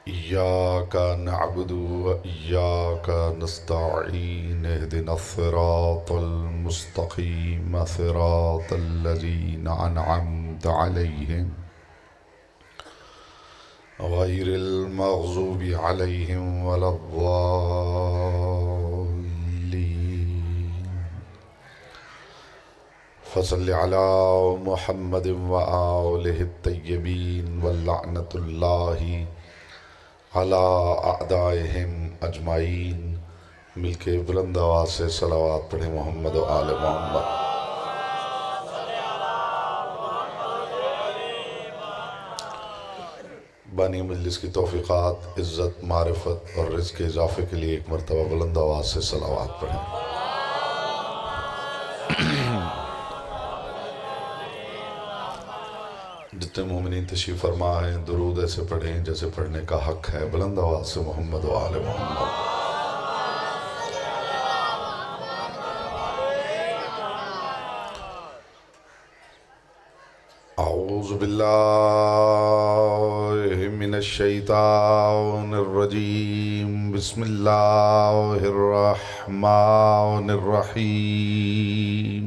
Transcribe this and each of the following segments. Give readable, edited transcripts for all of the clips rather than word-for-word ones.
إياك نعبد وإياك نستعين اهدنا الصراط المستقيم صراط الذين أنعمت عليهم غير المغضوب عليهم ولا الضالين فصل على محمد وآله الطيبين واللعنة الله على اعدائهم اجمعین۔ مل کے بلند آواز سے صلوات پڑھیں محمد و آل محمد۔ بانی مجلس کی توفیقات، عزت، معرفت اور رزق کے اضافے کے لیے ایک مرتبہ بلند آواز سے صلوات پڑھیں۔ جتنے مومنین تشریف فرما ہیں درود ایسے پڑھیں جیسے پڑھنے کا حق ہے، بلند آواز سے محمد و آل محمد۔ اعوذ باللہ من الشیطان الرجیم، بسم اللہ الرحمن الرحیم۔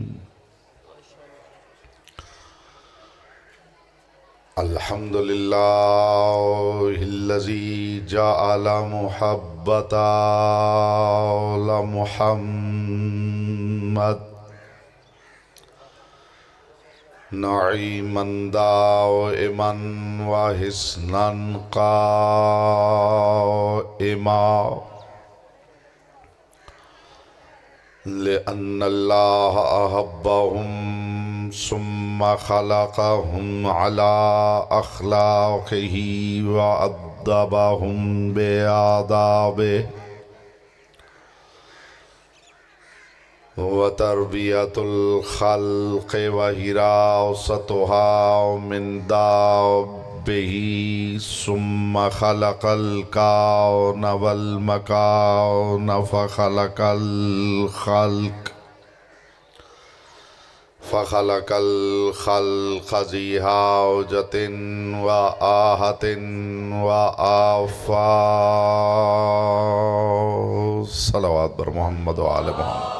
الحمد للہ الذی جعل محبت آل محمد نعیما دائما وحسنا قائما، لأن اللہ أحبهم ثم خلقهم على أخلاقه وأدبهم بآدابه، وتربية الخلق وحراستها من دابه، ثم خلق الكون والمكان فخلق الخلق ذي حاجة وآهة وآفات۔ صلوات بر محمد و آل محمد۔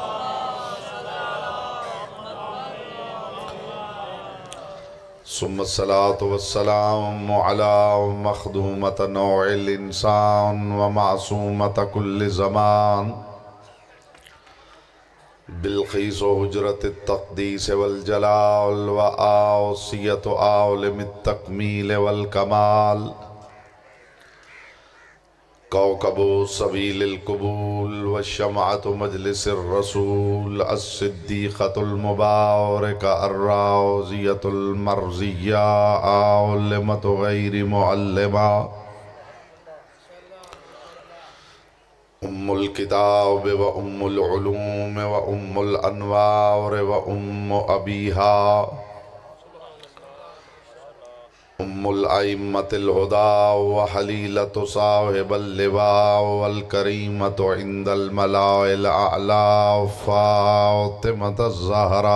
ثم الصلاة والسلام على مخدومة نوع الإنسان ومعصومة كل زمان، بلقیس و حجرت التقدیس والجلال وآوصیت عالم التکمیل والکمال، کوكب سبیل القبول والشمعة مجلس الرسول، الصدیقة المبارکة الراضیة المرضیة عالمة غیر معلمة، ام الکتاب و ام العلوم و ام الانوار و ام ابیہا، ام الائمة الہدى و حلیلة صاحب اللواء والکریمة عند الملاء الاعلی فاطمة الزہراء۔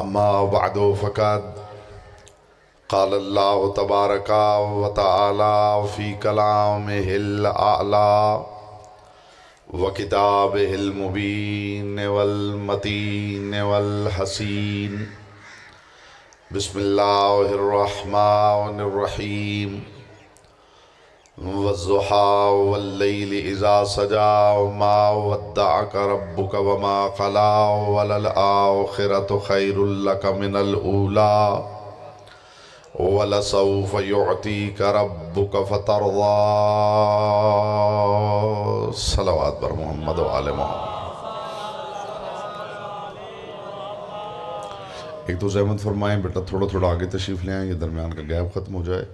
اما بعد فقد قال اللہ تبارک و تعالی فی کلامہ الاعلی و کتابہ المبین والمتین والحسین، بسم اللہ الرحمن الرحیم، والضحی واللیل اذا سجا ما ودعک ربک وما قلی وللآخرۃ خیر لک من الاولی وَلَسَوْفَ يُعْتِيكَ رَبُّكَ فَتَرْضَىٰ۔ صلوات بر محمد و آل محمد۔ ایک تو زحمت فرمائیں بیٹا تھوڑا تھوڑا آگے تشریف لے آئیں، یہ درمیان کا گیپ ختم ہو جائے،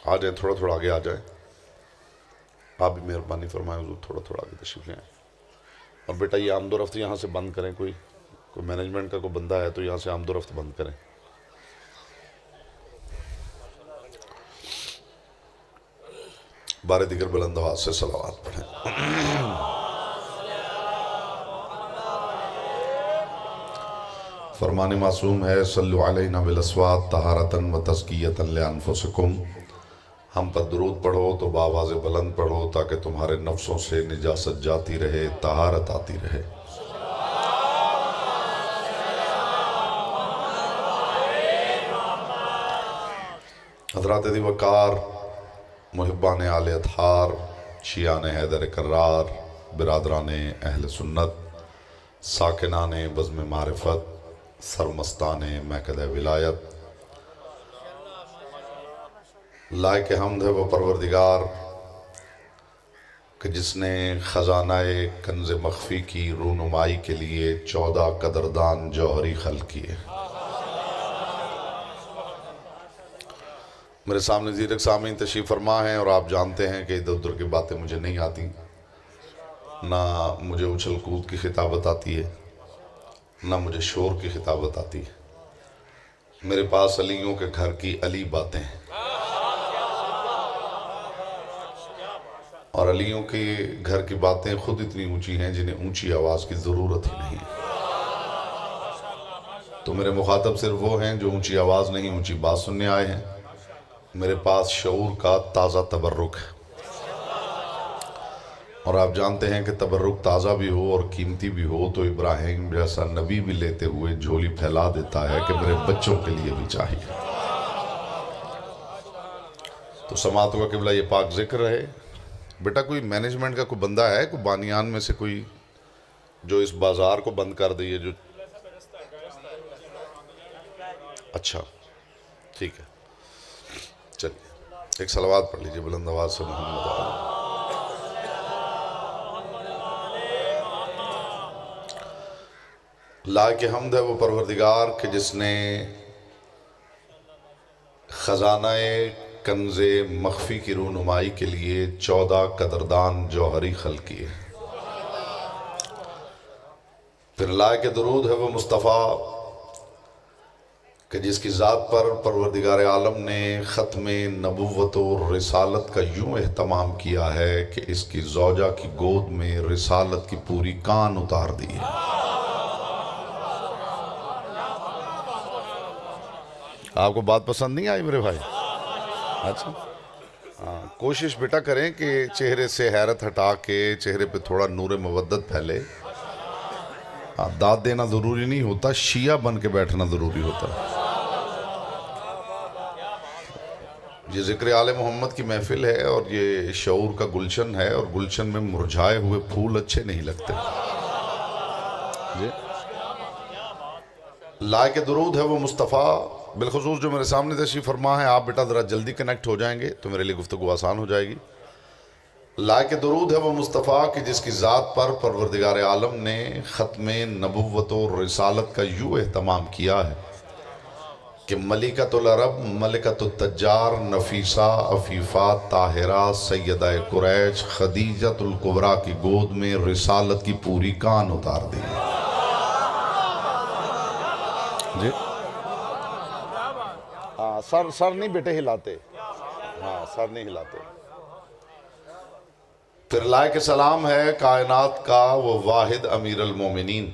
آ جائیں تھوڑا تھوڑا آگے آ جائیں، آپ بھی مہربانی فرمائیں حضور تھوڑا تھوڑا آگے تشریف لے آئیں۔ اور بیٹا یہ آمد و رفت یہاں سے بند کریں، کوئی مینجمنٹ کا کوئی بندہ ہے تو یہاں سے آمد و رفت بند کریں۔ بار دیگر بلند آواز سے صلوات پڑھیں۔ فرمان معصوم ہے صلو علینا بالاصوات طہارتاً و تزکیۃ لانفسکم، ہم پر درود پڑھو تو بآواز بلند پڑھو تاکہ تمہارے نفسوں سے نجاست جاتی رہے، طہارت آتی رہے۔ حضرات دی وقار، محبان آل اطہار، شیعان حیدر کرار، برادران اہل سنت، ساکنان بزم معرفت، سرمستان مہکدہ ولایت، لائق حمد ہے وہ پروردگار کہ جس نے خزانہ کنز مخفی کی رونمائی کے لیے 14 قدردان جوہری خلق کیے۔ میرے سامنے زیرک سامعین تشریف فرما ہیں، اور آپ جانتے ہیں کہ ادھر ادھر کی باتیں مجھے نہیں آتی، نہ مجھے اچھل کود کی خطابت آتی ہے، نہ مجھے شور کی خطابت آتی ہے۔ میرے پاس علیوں کے گھر کی علی باتیں ہیں، اور علیوں کے گھر کی باتیں خود اتنی اونچی ہیں جنہیں اونچی آواز کی ضرورت ہی نہیں ہے۔ تو میرے مخاطب صرف وہ ہیں جو اونچی آواز نہیں اونچی بات سننے آئے ہیں۔ میرے پاس شعور کا تازہ تبرک ہے، اور آپ جانتے ہیں کہ تبرک تازہ بھی ہو اور قیمتی بھی ہو تو ابراہیم جیسا نبی بھی لیتے ہوئے جھولی پھیلا دیتا ہے کہ میرے بچوں کے لیے بھی چاہیے۔ تو سماعت کا قبلہ یہ پاک ذکر رہے۔ بیٹا کوئی مینجمنٹ کا کوئی بندہ ہے، کوئی بانیان میں سے کوئی جو اس بازار کو بند کر دے، جو اچھا ٹھیک ہے، چلیے ایک صلوات پڑھ لیجئے بلند آواز سے محمد آلہ۔ لائق حمد ہے وہ پروردگار کہ جس نے خزانہ کنز مخفی کی رونمائی کے لیے 14 قدردان جوہری خلق کیے۔ پھر لائق درود ہے وہ مصطفیٰ کہ جس کی ذات پر پروردگار عالم نے ختم نبوت و رسالت کا یوں اہتمام کیا ہے کہ اس کی زوجہ کی گود میں رسالت کی پوری کان اتار دی ہے۔ آپ کو بات پسند نہیں آئی میرے بھائی؟ اچھا کوشش بیٹا کریں کہ چہرے سے حیرت ہٹا کے چہرے پہ تھوڑا نور مودت پھیلے۔ داد دینا ضروری نہیں ہوتا، شیعہ بن کے بیٹھنا ضروری ہوتا ہے۔ یہ ذکر آل محمد کی محفل ہے اور یہ شعور کا گلشن ہے، اور گلشن میں مرجھائے ہوئے پھول اچھے نہیں لگتے۔ جی لائق درود ہے وہ مصطفیٰ، بالخصوص جو میرے سامنے تشریف فرما ہے، آپ بیٹا ذرا جلدی کنیکٹ ہو جائیں گے تو میرے لیے گفتگو آسان ہو جائے گی۔ لائق درود ہے وہ مصطفیٰ کہ جس کی ذات پر پروردگار عالم نے ختم نبوت و رسالت کا یوں اہتمام کیا ہے کہ ملکۃ العرب، ملکۃ التجار، نفیسہ، عفیفہ، طاہرہ، سیدہ قریش، خدیجۃ الکبریٰ کی گود میں رسالت کی پوری کان اتار دی۔ جی سر نہیں بیٹے ہلاتے، سر نہیں ہلاتے۔ پھر لائق سلام ہے کائنات کا وہ واحد امیر المومنین۔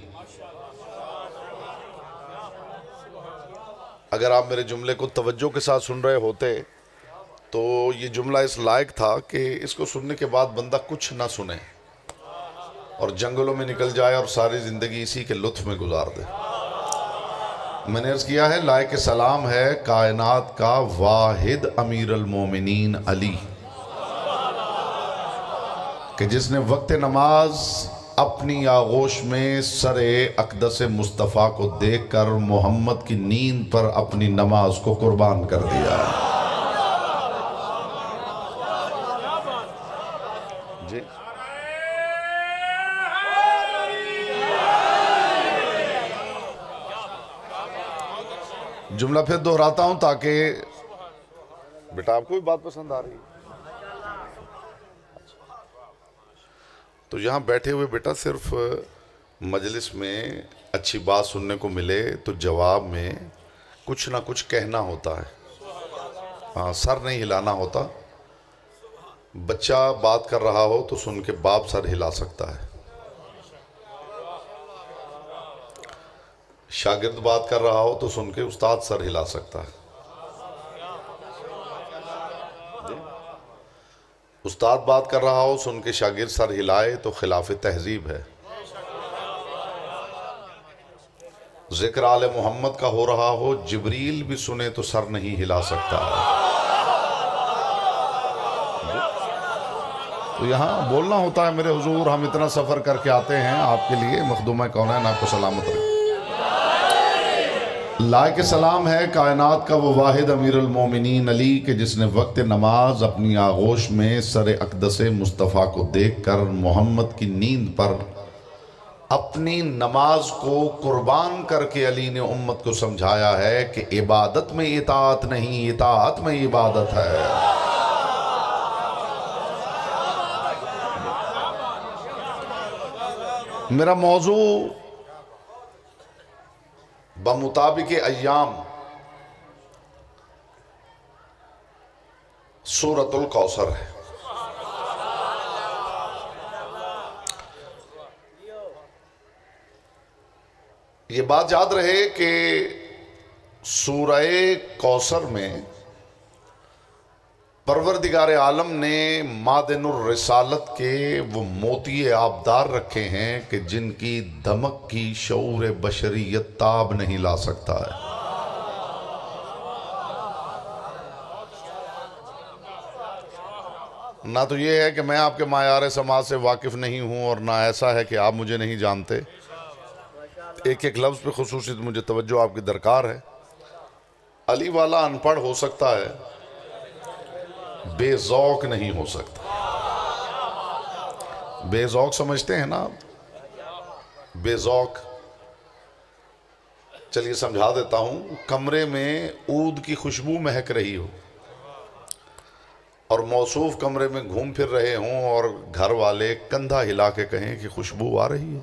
اگر آپ میرے جملے کو توجہ کے ساتھ سن رہے ہوتے تو یہ جملہ اس لائق تھا کہ اس کو سننے کے بعد بندہ کچھ نہ سنے اور جنگلوں میں نکل جائے اور ساری زندگی اسی کے لطف میں گزار دے۔ میں نے عرض کیا ہے لائق سلام ہے کائنات کا واحد امیر المومنین علی، کہ جس نے وقت نماز اپنی آغوش میں سر اقدس مصطفیٰ کو دیکھ کر محمد کی نیند پر اپنی نماز کو قربان کر دیا ہے۔ جی جملہ پھر دہراتا ہوں تاکہ بیٹا آپ کو بھی بات پسند آ رہی ہے۔ تو یہاں بیٹھے ہوئے بیٹا صرف مجلس میں اچھی بات سننے کو ملے تو جواب میں کچھ نہ کچھ کہنا ہوتا ہے، سر نہیں ہلانا ہوتا۔ بچہ بات کر رہا ہو تو سن کے باپ سر ہلا سکتا ہے، شاگرد بات کر رہا ہو تو سن کے استاد سر ہلا سکتا ہے، استاد بات کر رہا ہو سن کے شاگرد سر ہلائے تو خلاف تہذیب ہے۔ ذکر آل محمد کا ہو رہا ہو، جبریل بھی سنے تو سر نہیں ہلا سکتا ہے۔ تو یہاں بولنا ہوتا ہے میرے حضور، ہم اتنا سفر کر کے آتے ہیں آپ کے لیے، مخدومہ کونین آپ کو سلامت رہے۔ لائق سلام ہے کائنات کا وہ واحد امیر المومنین علی کہ جس نے وقت نماز اپنی آغوش میں سر اقدس مصطفیٰ کو دیکھ کر محمد کی نیند پر اپنی نماز کو قربان کر کے علی نے امت کو سمجھایا ہے کہ عبادت میں اطاعت نہیں، اطاعت میں عبادت ہے۔ میرا موضوع بمطابق ایام سورۃ الکوثر ہے۔ یہ بات یاد رہے کہ سورہ کوثر میں پروردگار عالم نے معدن الرسالت کے وہ موتی آبدار رکھے ہیں کہ جن کی دھمک کی شعور بشریت تاب نہیں لا سکتا ہے۔ نہ تو یہ ہے کہ میں آپ کے معیار سماعت سے واقف نہیں ہوں، اور نہ ایسا ہے کہ آپ مجھے نہیں جانتے۔ ایک ایک لفظ پہ خصوصی مجھے توجہ آپ کی درکار ہے۔ علی والا ان پڑھ ہو سکتا ہے، بے ذوق نہیں ہو سکتا۔ بے ذوق سمجھتے ہیں نا آپ؟ بے ذوق، چلیے سمجھا دیتا ہوں۔ کمرے میں عود کی خوشبو مہک رہی ہو اور موصوف کمرے میں گھوم پھر رہے ہوں اور گھر والے کندھا ہلا کے کہیں کہ خوشبو آ رہی ہے،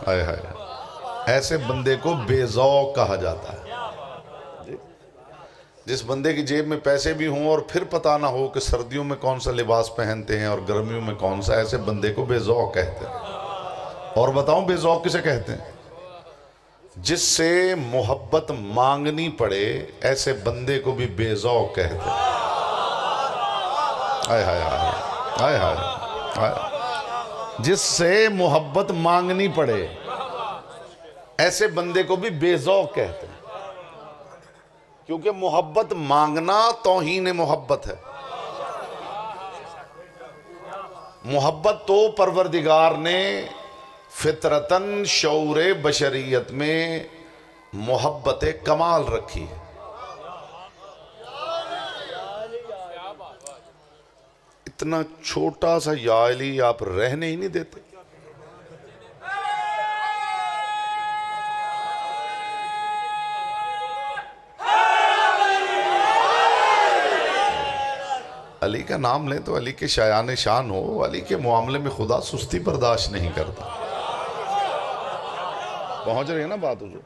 ہائے ہائے، ایسے بندے کو بے ذوق کہا جاتا ہے۔ جس بندے کی جیب میں پیسے بھی ہوں اور پھر پتہ نہ ہو کہ سردیوں میں کون سا لباس پہنتے ہیں اور گرمیوں میں کون سا، ایسے بندے کو بے ذوق کہتے ہیں۔ اور بتاؤں بے ذوق کسے کہتے ہیں؟ جس سے محبت مانگنی پڑے ایسے بندے کو بھی بے ذوق کہتے ہیں۔ ہائے ہائے ہائے ہائے ہائے، جس سے محبت مانگنی پڑے ایسے بندے کو بھی بے ذوق کہتے ہیں، کیونکہ محبت مانگنا توہین محبت ہے۔ محبت تو پروردگار نے فطرتاً شعور بشریت میں محبت کمال رکھی ہے۔ اتنا چھوٹا سا یا علی آپ رہنے ہی نہیں دیتے۔ علی کا نام لیں تو علی کے شایان شان ہو، علی کے معاملے میں خدا سستی برداشت نہیں کرتا۔ پہنچ رہی ہے نا بات حضور؟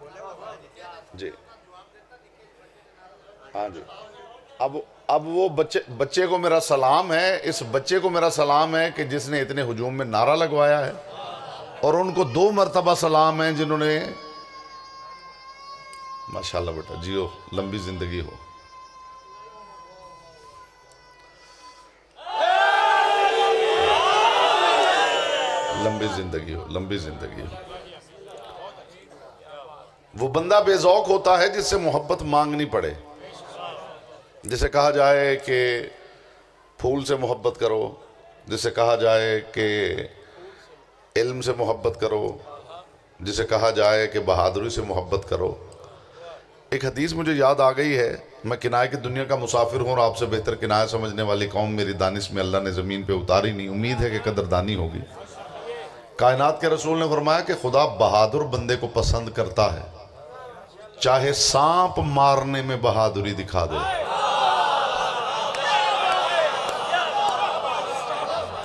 جی ہاں جی۔ اب وہ بچے کو میرا سلام ہے، اس بچے کو میرا سلام ہے کہ جس نے اتنے ہجوم میں نعرہ لگوایا ہے، اور ان کو 2 مرتبہ سلام ہے جنہوں نے، ماشاءاللہ بیٹا جیو، لمبی زندگی ہو۔ لمبی زندگی ہو، لمبی زندگی ہو۔ وہ بندہ بے ذوق ہوتا ہے جس سے محبت مانگنی پڑے، جسے کہا جائے کہ پھول سے محبت کرو، جسے کہا جائے کہ علم سے محبت کرو، جسے کہا جائے کہ بہادری سے محبت کرو۔ ایک حدیث مجھے یاد آ گئی ہے، میں کنائے کی دنیا کا مسافر ہوں اور آپ سے بہتر کنائے سمجھنے والی قوم میری دانش میں اللہ نے زمین پہ اتاری نہیں، امید ہے کہ قدردانی ہوگی۔ کائنات کے رسول نے فرمایا کہ خدا بہادر بندے کو پسند کرتا ہے، چاہے سانپ مارنے میں بہادری دکھا دے۔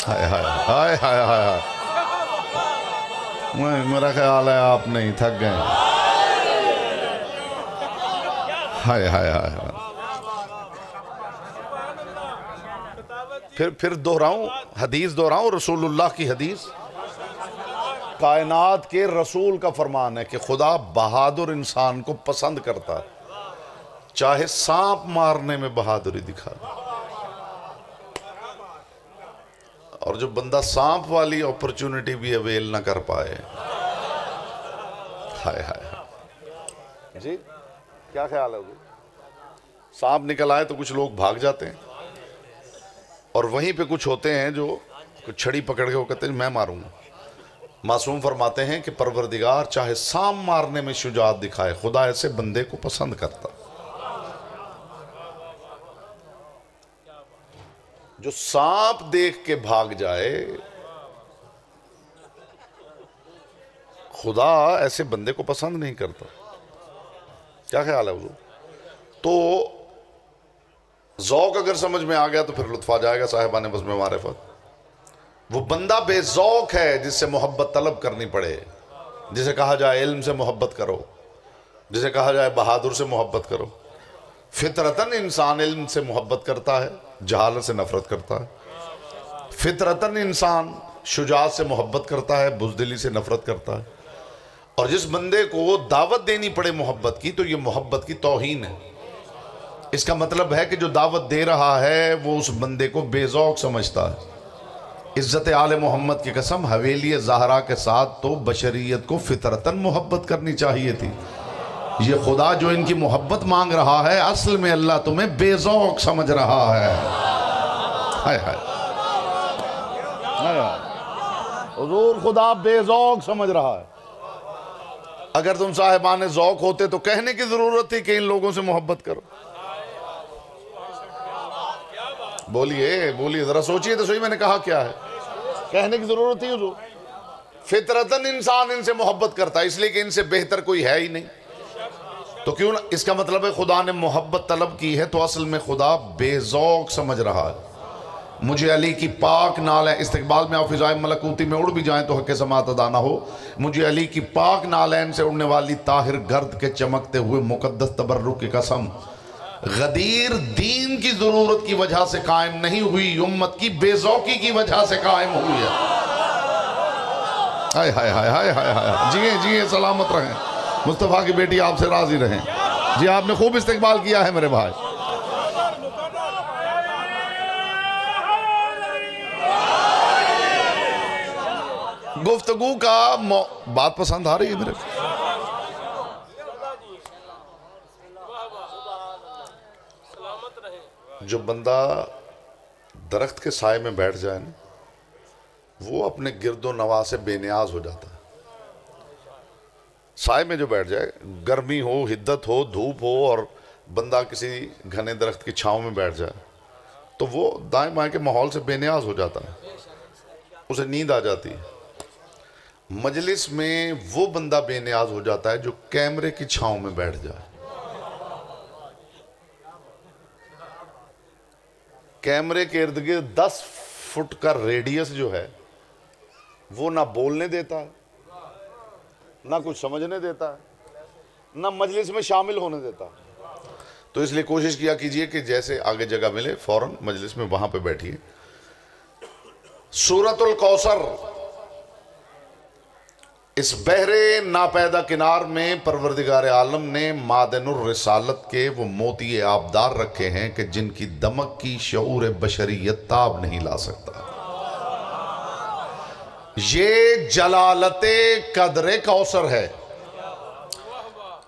ہائے ہائے ہائے ہائے ہائے، میرا خیال ہے آپ نہیں تھک گئے۔ ہائے ہائے ہائے، پھر دہراؤں حدیث، دہراؤں رسول اللہ کی حدیث۔ کائنات کے رسول کا فرمان ہے کہ خدا بہادر انسان کو پسند کرتا ہے، چاہے سانپ مارنے میں بہادری دکھا دے۔ اور جو بندہ سانپ والی اپرچونٹی بھی اویل نہ کر پائے، ہائے ہائے ہائے، جی کیا خیال ہے؟ سانپ نکل آئے تو کچھ لوگ بھاگ جاتے ہیں، اور وہیں پہ کچھ ہوتے ہیں جو چھڑی پکڑ کے وہ کہتے ہیں میں ماروں گا۔ معصوم فرماتے ہیں کہ پروردگار چاہے سانپ مارنے میں شجاعت دکھائے، خدا ایسے بندے کو پسند کرتا۔ جو سانپ دیکھ کے بھاگ جائے، خدا ایسے بندے کو پسند نہیں کرتا۔ کیا خیال ہے حضور؟ تو ذوق اگر سمجھ میں آ گیا تو پھر لطف آ جائے گا صاحبان بزم معرفت۔ وہ بندہ بے ذوق ہے جس سے محبت طلب کرنی پڑے، جسے کہا جائے علم سے محبت کرو، جسے کہا جائے بہادر سے محبت کرو۔ فطرتاً انسان علم سے محبت کرتا ہے، جہالت سے نفرت کرتا ہے۔ فطرتاً انسان شجاعت سے محبت کرتا ہے، بزدلی سے نفرت کرتا ہے۔ اور جس بندے کو دعوت دینی پڑے محبت کی تو یہ محبت کی توہین ہے۔ اس کا مطلب ہے کہ جو دعوت دے رہا ہے وہ اس بندے کو بے ذوق سمجھتا ہے۔ عزت آل محمد کی قسم، حویلی زہرا کے ساتھ تو بشریت کو فطرتاً محبت کرنی چاہیے تھی۔ یہ خدا جو ان کی محبت مانگ رہا ہے، اصل میں اللہ تمہیں بے ذوق سمجھ رہا ہے۔ ہائے ہائے، حضور خدا بے ذوق سمجھ رہا ہے۔ اگر تم صاحبان ذوق ہوتے تو کہنے کی ضرورت تھی کہ ان لوگوں سے محبت کرو۔ بولیے بولیے، ذرا سوچئے تو صحیح میں نے کہا کیا ہے۔ کہنے کی ضرورت تھی حضور، فطرتاً انسان ان سے محبت کرتا ہے، اس لیے کہ ان سے بہتر کوئی ہے ہی نہیں۔ تو کیوں نہ، اس کا مطلب ہے خدا نے محبت طلب کی ہے تو اصل میں خدا بے ذوق سمجھ رہا ہے۔ مجھے علی کی پاک نالین، استقبال میں آپ فضائے ملکوتی میں اڑ بھی جائیں تو حق سماعت ادا نہ ہو، مجھے علی کی پاک نالین سے اڑنے والی طاہر گرد کے چمکتے ہوئے مقدس تبرک کی قسم، غدیر دین کی ضرورت کی وجہ سے قائم نہیں ہوئی، امت کی بے ذوقی کی وجہ سے قائم ہوئی ہے۔ ہائے ہائے ہائے ہائے ہائے ہائے، جیئے جیئے، سلامت رہیں، مصطفیٰ کی بیٹی آپ سے راضی رہیں۔ جی آپ نے خوب استقبال کیا ہے میرے بھائی۔ گفتگو کا بات پسند آ رہی ہے میرے؟ جو بندہ درخت کے سائے میں بیٹھ جائے نا، وہ اپنے گرد و نواح سے بے نیاز ہو جاتا ہے۔ سائے میں جو بیٹھ جائے، گرمی ہو، حدت ہو، دھوپ ہو، اور بندہ کسی گھنے درخت کی چھاؤں میں بیٹھ جائے تو وہ دائیں بائیں کے ماحول سے بے نیاز ہو جاتا ہے، اسے نیند آ جاتی ہے۔ مجلس میں وہ بندہ بے نیاز ہو جاتا ہے جو کیمرے کی چھاؤں میں بیٹھ جائے۔ کیمرے کے ارد گرد 10 فٹ کا ریڈیس جو ہے وہ نہ بولنے دیتا ہے، نہ کچھ سمجھنے دیتا ہے، نہ مجلس میں شامل ہونے دیتا ہے۔ تو اس لیے کوشش کیا کیجئے کہ جیسے آگے جگہ ملے فوراً مجلس میں وہاں پہ بیٹھیے۔ سورۃ الکوثر، اس بحر ناپیدا کنار میں پروردگار عالم نے معدن الرسالت کے وہ موتی آبدار رکھے ہیں کہ جن کی دمک کی شعور بشریت تاب نہیں لا سکتا۔ یہ جلالت قدر کوثر ہے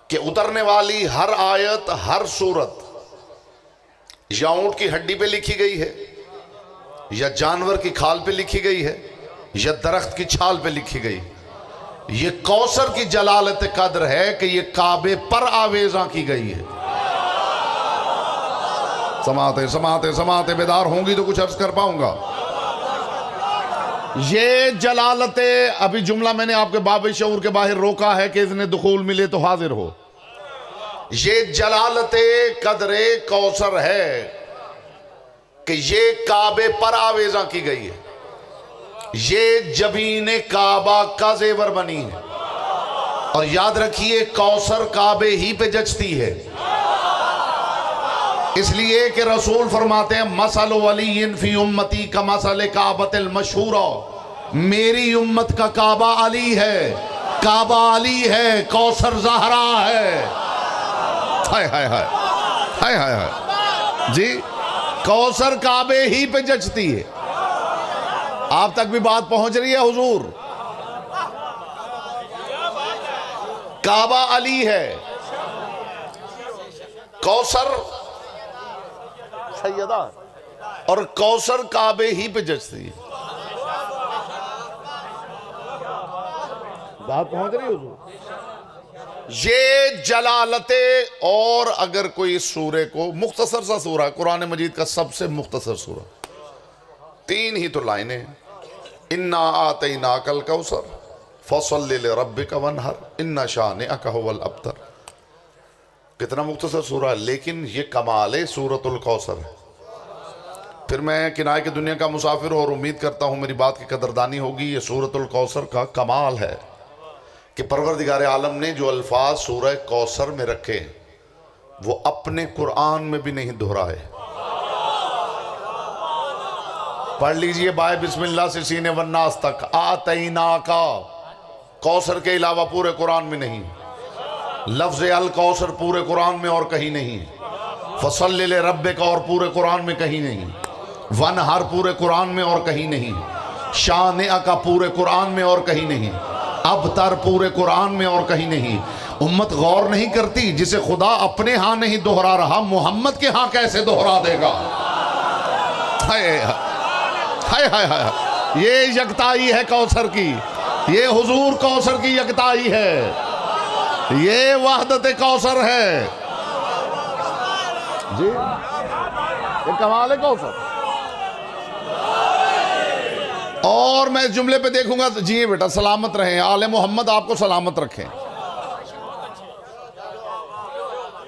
کہ اترنے والی ہر آیت، ہر سورت یا اونٹ کی ہڈی پہ لکھی گئی ہے، یا جانور کی کھال پہ لکھی گئی ہے، یا درخت کی چھال پہ لکھی گئی۔ یہ کوثر کی جلالت قدر ہے کہ یہ کعبے پر آویزاں کی گئی ہے۔ سماعتیں بیدار ہوں گی تو کچھ عرض کر پاؤں گا۔ یہ جلالت، ابھی جملہ میں نے آپ کے باب شعور کے باہر روکا ہے کہ اذن دخول ملے تو حاضر ہو۔ یہ جلالت قدر کوثر ہے کہ یہ کعبے پر آویزاں کی گئی ہے، یہ جبین کعبہ کا زیور بنی ہے، اور یاد رکھیے کوثر کعبے ہی پہ جچتی ہے۔ اس لیے کہ رسول فرماتے ہیں مثل ولی فی امتی کمثل کعبۃ المشہورہ، میری امت کا کعبہ علی ہے، کعبہ علی ہے، کوثر زہرا ہے۔ ہائے ہائے ہائے ہائے ہائے ہائے جی، کوثر کعبے ہی پہ جچتی ہے۔ آپ تک بھی بات پہنچ رہی ہے حضور؟ کعبہ علی ہے، کوثر سیدہ، اور کوثر کعبے ہی پہ جچتی ہے۔ بات پہنچ رہی ہے حضور؟ یہ جلالت، اور اگر کوئی سورے کو مختصر سا سورہ، قرآن مجید کا سب سے مختصر سورہ، 3 ہی تو لائنیں ہیں۔ اِنَّا آتَيْنَاكَ الْكَوْثَرَ فَصَلِّ لِرَبِّكَ وَانْحَرْ إِنَّ شَانِئَكَ هُوَ الْأَبْتَرُ۔ کتنا مختصر سورہ ہے، لیکن یہ کمال سورۃ الکوثر ہے۔ پھر میں کنائے کی دنیا کا مسافر ہوں اور امید کرتا ہوں میری بات کی قدردانی ہوگی۔ یہ سورۃ الکوثر کا کمال ہے کہ پروردگار عالم نے جو الفاظ سورہ کوثر میں رکھے وہ اپنے قرآن میں بھی نہیں دہرائے۔ پڑھ لیجئے بائے بسم اللہ سے سینے والناس تک، آتیناکا، کوثر کے علاوہ پورے قرآن میں نہیں۔ لفظ الکوثر پورے قرآن میں اور کہیں نہیں۔ فصلی لربک اور پورے قرآن میں کہیں نہیں۔ ونہر پورے قرآن میں اور کہیں نہیں۔ شانئک پورے قرآن میں اور کہیں نہیں۔ ابتر پورے قرآن میں اور کہیں نہیں۔ امت غور نہیں کرتی، جسے خدا اپنے ہاں نہیں دہرا رہا محمد کے ہاں کیسے دہرا دے گا؟ ہائے ہائے ہائے ہائے، یہ یکتائی ہے کوثر کی، یہ حضور کوثر کی یکتائی ہے، یہ وحدت کوثر ہے جی، یہ کمال ہے کوثر۔ اور میں اس جملے پہ دیکھوں گا، جی بیٹا سلامت رہیں، آل محمد آپ کو سلامت رکھیں۔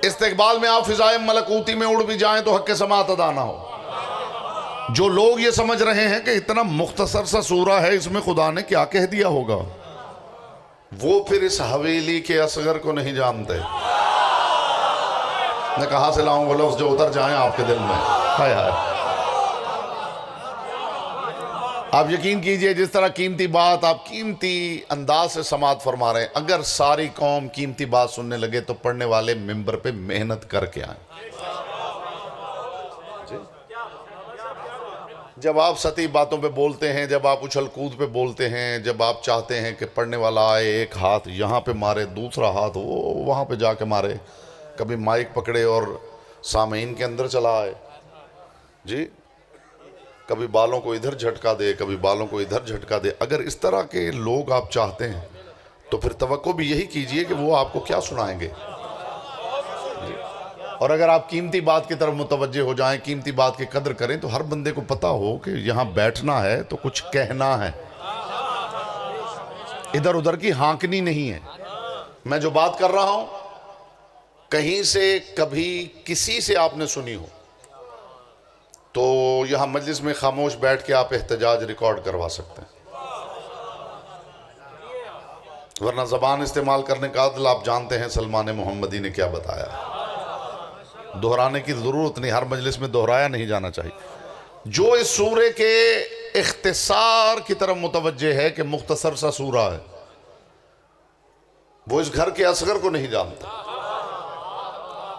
استقبال میں آپ فضائے ملکوتی میں اڑ بھی جائیں تو حق سماعت ادا نہ ہو۔ جو لوگ یہ سمجھ رہے ہیں کہ اتنا مختصر سا سورہ ہے، اس میں خدا نے کیا کہہ دیا ہوگا، وہ پھر اس حویلی کے اصغر کو نہیں جانتے۔ میں کہاں سے لاؤں وہ لفظ جو اتر جائیں آپ کے دل میں؟ ہائے ہائے، آپ یقین کیجئے جس طرح قیمتی بات آپ قیمتی انداز سے سماعت فرما رہے ہیں، اگر ساری قوم قیمتی بات سننے لگے تو پڑھنے والے ممبر پہ محنت کر کے آئیں۔ جب آپ سطحی باتوں پہ بولتے ہیں، جب آپ اچھل کود پہ بولتے ہیں، جب آپ چاہتے ہیں کہ پڑھنے والا آئے ایک ہاتھ یہاں پہ مارے، دوسرا ہاتھ وہ وہاں پہ جا کے مارے، کبھی مائک پکڑے اور سامعین کے اندر چلا آئے جی، کبھی بالوں کو ادھر جھٹکا دے، کبھی بالوں کو ادھر جھٹکا دے، اگر اس طرح کے لوگ آپ چاہتے ہیں تو پھر توقع بھی یہی کیجئے کہ وہ آپ کو کیا سنائیں گے جی۔ اور اگر آپ قیمتی بات کی طرف متوجہ ہو جائیں، قیمتی بات کی قدر کریں، تو ہر بندے کو پتا ہو کہ یہاں بیٹھنا ہے تو کچھ کہنا ہے، ادھر ادھر کی ہانکنی نہیں ہے۔ میں جو بات کر رہا ہوں کہیں سے کبھی کسی سے آپ نے سنی ہو تو یہاں مجلس میں خاموش بیٹھ کے آپ احتجاج ریکارڈ کروا سکتے ہیں، ورنہ زبان استعمال کرنے کا عدل آپ جانتے ہیں سلمان محمدی نے کیا بتایا، دہرانے کی ضرورت نہیں، ہر مجلس میں دہرایا نہیں جانا چاہیے۔ جو اس سورے کے اختصار کی طرف متوجہ ہے کہ مختصر سا سورہ ہے، وہ اس گھر کے اصغر کو نہیں جانتا،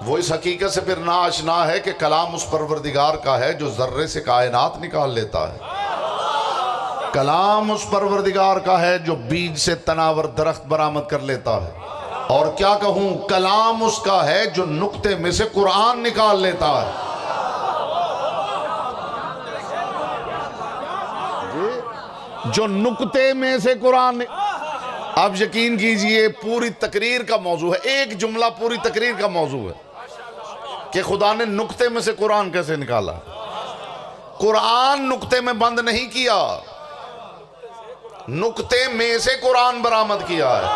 وہ اس حقیقت سے پھر ناآشنا ہے کہ کلام اس پروردگار کا ہے جو ذرے سے کائنات نکال لیتا ہے، کلام اس پروردگار کا ہے جو بیج سے تناور درخت برآمد کر لیتا ہے، اور کیا کہوں کلام اس کا ہے جو نقطے میں سے قرآن نکال لیتا ہے جو نقطے میں سے قرآن آپ یقین کیجئے پوری تقریر کا موضوع ہے، ایک جملہ پوری تقریر کا موضوع ہے کہ خدا نے نقطے میں سے قرآن کیسے نکالا۔ قرآن نقطے میں بند نہیں کیا، نقطے میں سے قرآن برآمد کیا ہے۔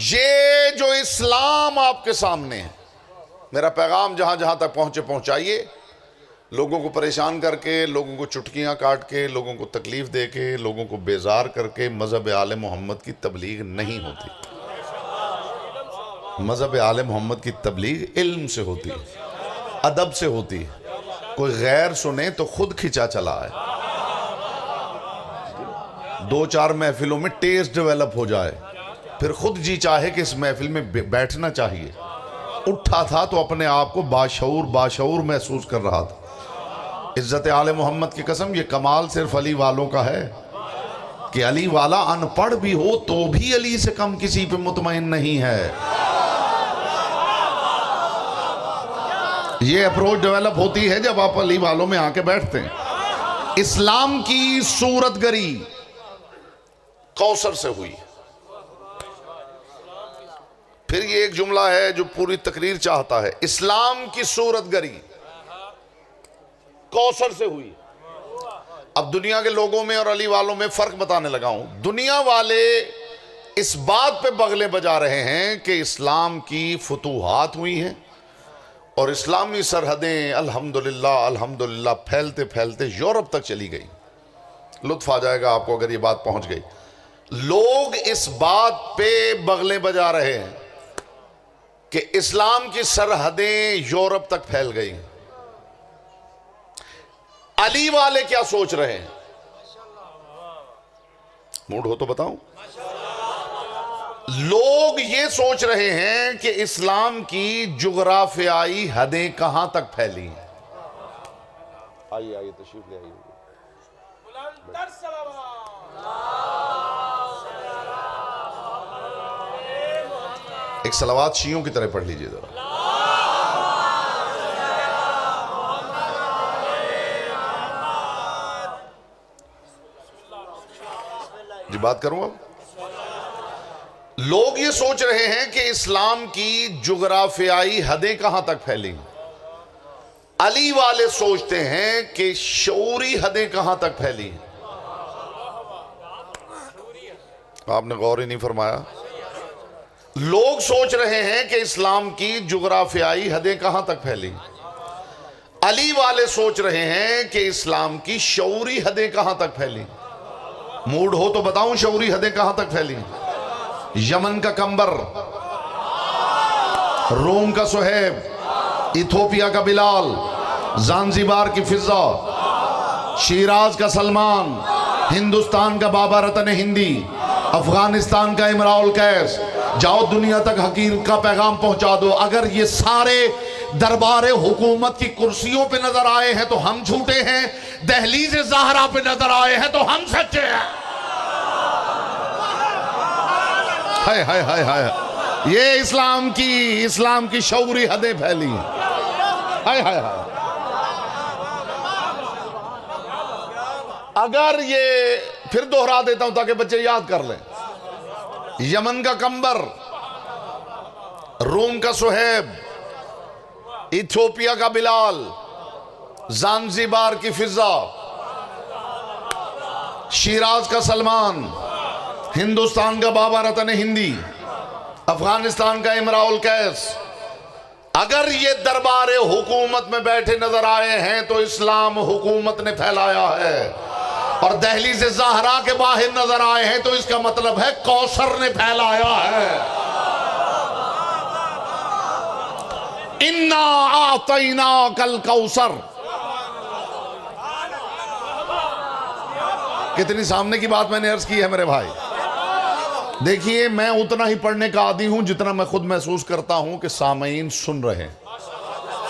یہ جو اسلام آپ کے سامنے ہے، میرا پیغام جہاں جہاں تک پہنچے پہنچائیے، لوگوں کو پریشان کر کے، لوگوں کو چٹکیاں کاٹ کے، لوگوں کو تکلیف دے کے، لوگوں کو بیزار کر کے مذہب آل محمد کی تبلیغ نہیں ہوتی۔ مذہب آل محمد کی تبلیغ علم سے ہوتی ہے، ادب سے ہوتی ہے، کوئی غیر سنے تو خود کھچا چلا ہے. 2-4 محفلوں میں ٹیسٹ ڈیولپ ہو جائے پھر خود جی چاہے کہ اس محفل میں بیٹھنا چاہیے. اٹھا تھا تو اپنے آپ کو باشعور محسوس کر رہا تھا. عزت آل محمد کی قسم یہ کمال صرف علی والوں کا ہے کہ علی والا ان پڑھ بھی ہو تو بھی علی سے کم کسی پہ مطمئن نہیں ہے. یہ اپروچ ڈیولپ ہوتی ہے جب آپ علی والوں میں آ کے بیٹھتے ہیں. اسلام کی صورت گری کوثر سے ہوئی. پھر یہ ایک جملہ ہے جو پوری تقریر چاہتا ہے. اسلام کی صورت گری کوثر سے ہوئی. اب دنیا کے لوگوں میں اور علی والوں میں فرق بتانے لگا ہوں. دنیا والے اس بات پہ بغلے بجا رہے ہیں کہ اسلام کی فتوحات ہوئی ہیں اور اسلامی سرحدیں الحمدللہ پھیلتے پھیلتے یورپ تک چلی گئی. لطف آ جائے گا آپ کو اگر یہ بات پہنچ گئی. لوگ اس بات پہ بغلے بجا رہے ہیں کہ اسلام کی سرحدیں یورپ تک پھیل گئی. علی والے کیا سوچ رہے ہیں؟ موڈ ہو تو بتاؤں. لوگ یہ سوچ رہے ہیں کہ اسلام کی جغرافیائی حدیں کہاں تک پھیلی ہیں. آئیے تشریف لے آئیے. ایک صلوات شیعوں کی طرح پڑھ لیجئے ذرا. جی بات کروں اب. لوگ یہ سوچ رہے ہیں کہ اسلام کی جغرافیائی حدیں کہاں تک پھیلی. علی والے سوچتے ہیں کہ شعوری حدیں کہاں تک پھیلی. آپ نے غور ہی نہیں فرمایا. لوگ سوچ رہے ہیں کہ اسلام کی جغرافیائی حدیں کہاں تک پھیلی. علی والے سوچ رہے ہیں کہ اسلام کی شعوری حدیں کہاں تک پھیلی. موڈ ہو تو بتاؤں شعوری حدیں کہاں تک پھیلی. یمن کا کمبر، روم کا سہیب، ایتھوپیا کا بلال، زانزیبار کی فضا، شیراز کا سلمان، ہندوستان کا بابا رتن ہندی، افغانستان کا امراء القیس. جاؤ دنیا تک حقیقت کا پیغام پہنچا دو. اگر یہ سارے دربار حکومت کی کرسیوں پہ نظر آئے ہیں تو ہم جھوٹے ہیں، دہلیز زہرا پہ نظر آئے ہیں تو ہم سچے ہیں. ہائے ہائے ہائے ہائے. یہ اسلام کی شعوری حدیں پھیلی ہیں. ہائے ہائے ہائے. اگر یہ پھر دوہرا دیتا ہوں تاکہ بچے یاد کر لیں. یمن کا کمبر، روم کا سہیب، ایتھوپیا کا بلال، زانزیبار کی فضا، شیراز کا سلمان، ہندوستان کا بابا رتن ہندی، افغانستان کا امراء القیس. اگر یہ دربار حکومت میں بیٹھے نظر آئے ہیں تو اسلام حکومت نے پھیلایا ہے. اور دہلیز زہرا کے باہر نظر آئے ہیں تو اس کا مطلب ہے کوثر نے پھیلایا ہے. اِنَّا أَعْطَيْنَاكَ الْكَوْثَرَ. کتنی سامنے کی بات میں نے عرض کی ہے میرے بھائی. دیکھیے میں اتنا ہی پڑھنے کا عادی ہوں جتنا میں خود محسوس کرتا ہوں کہ سامعین سن رہے ہیں.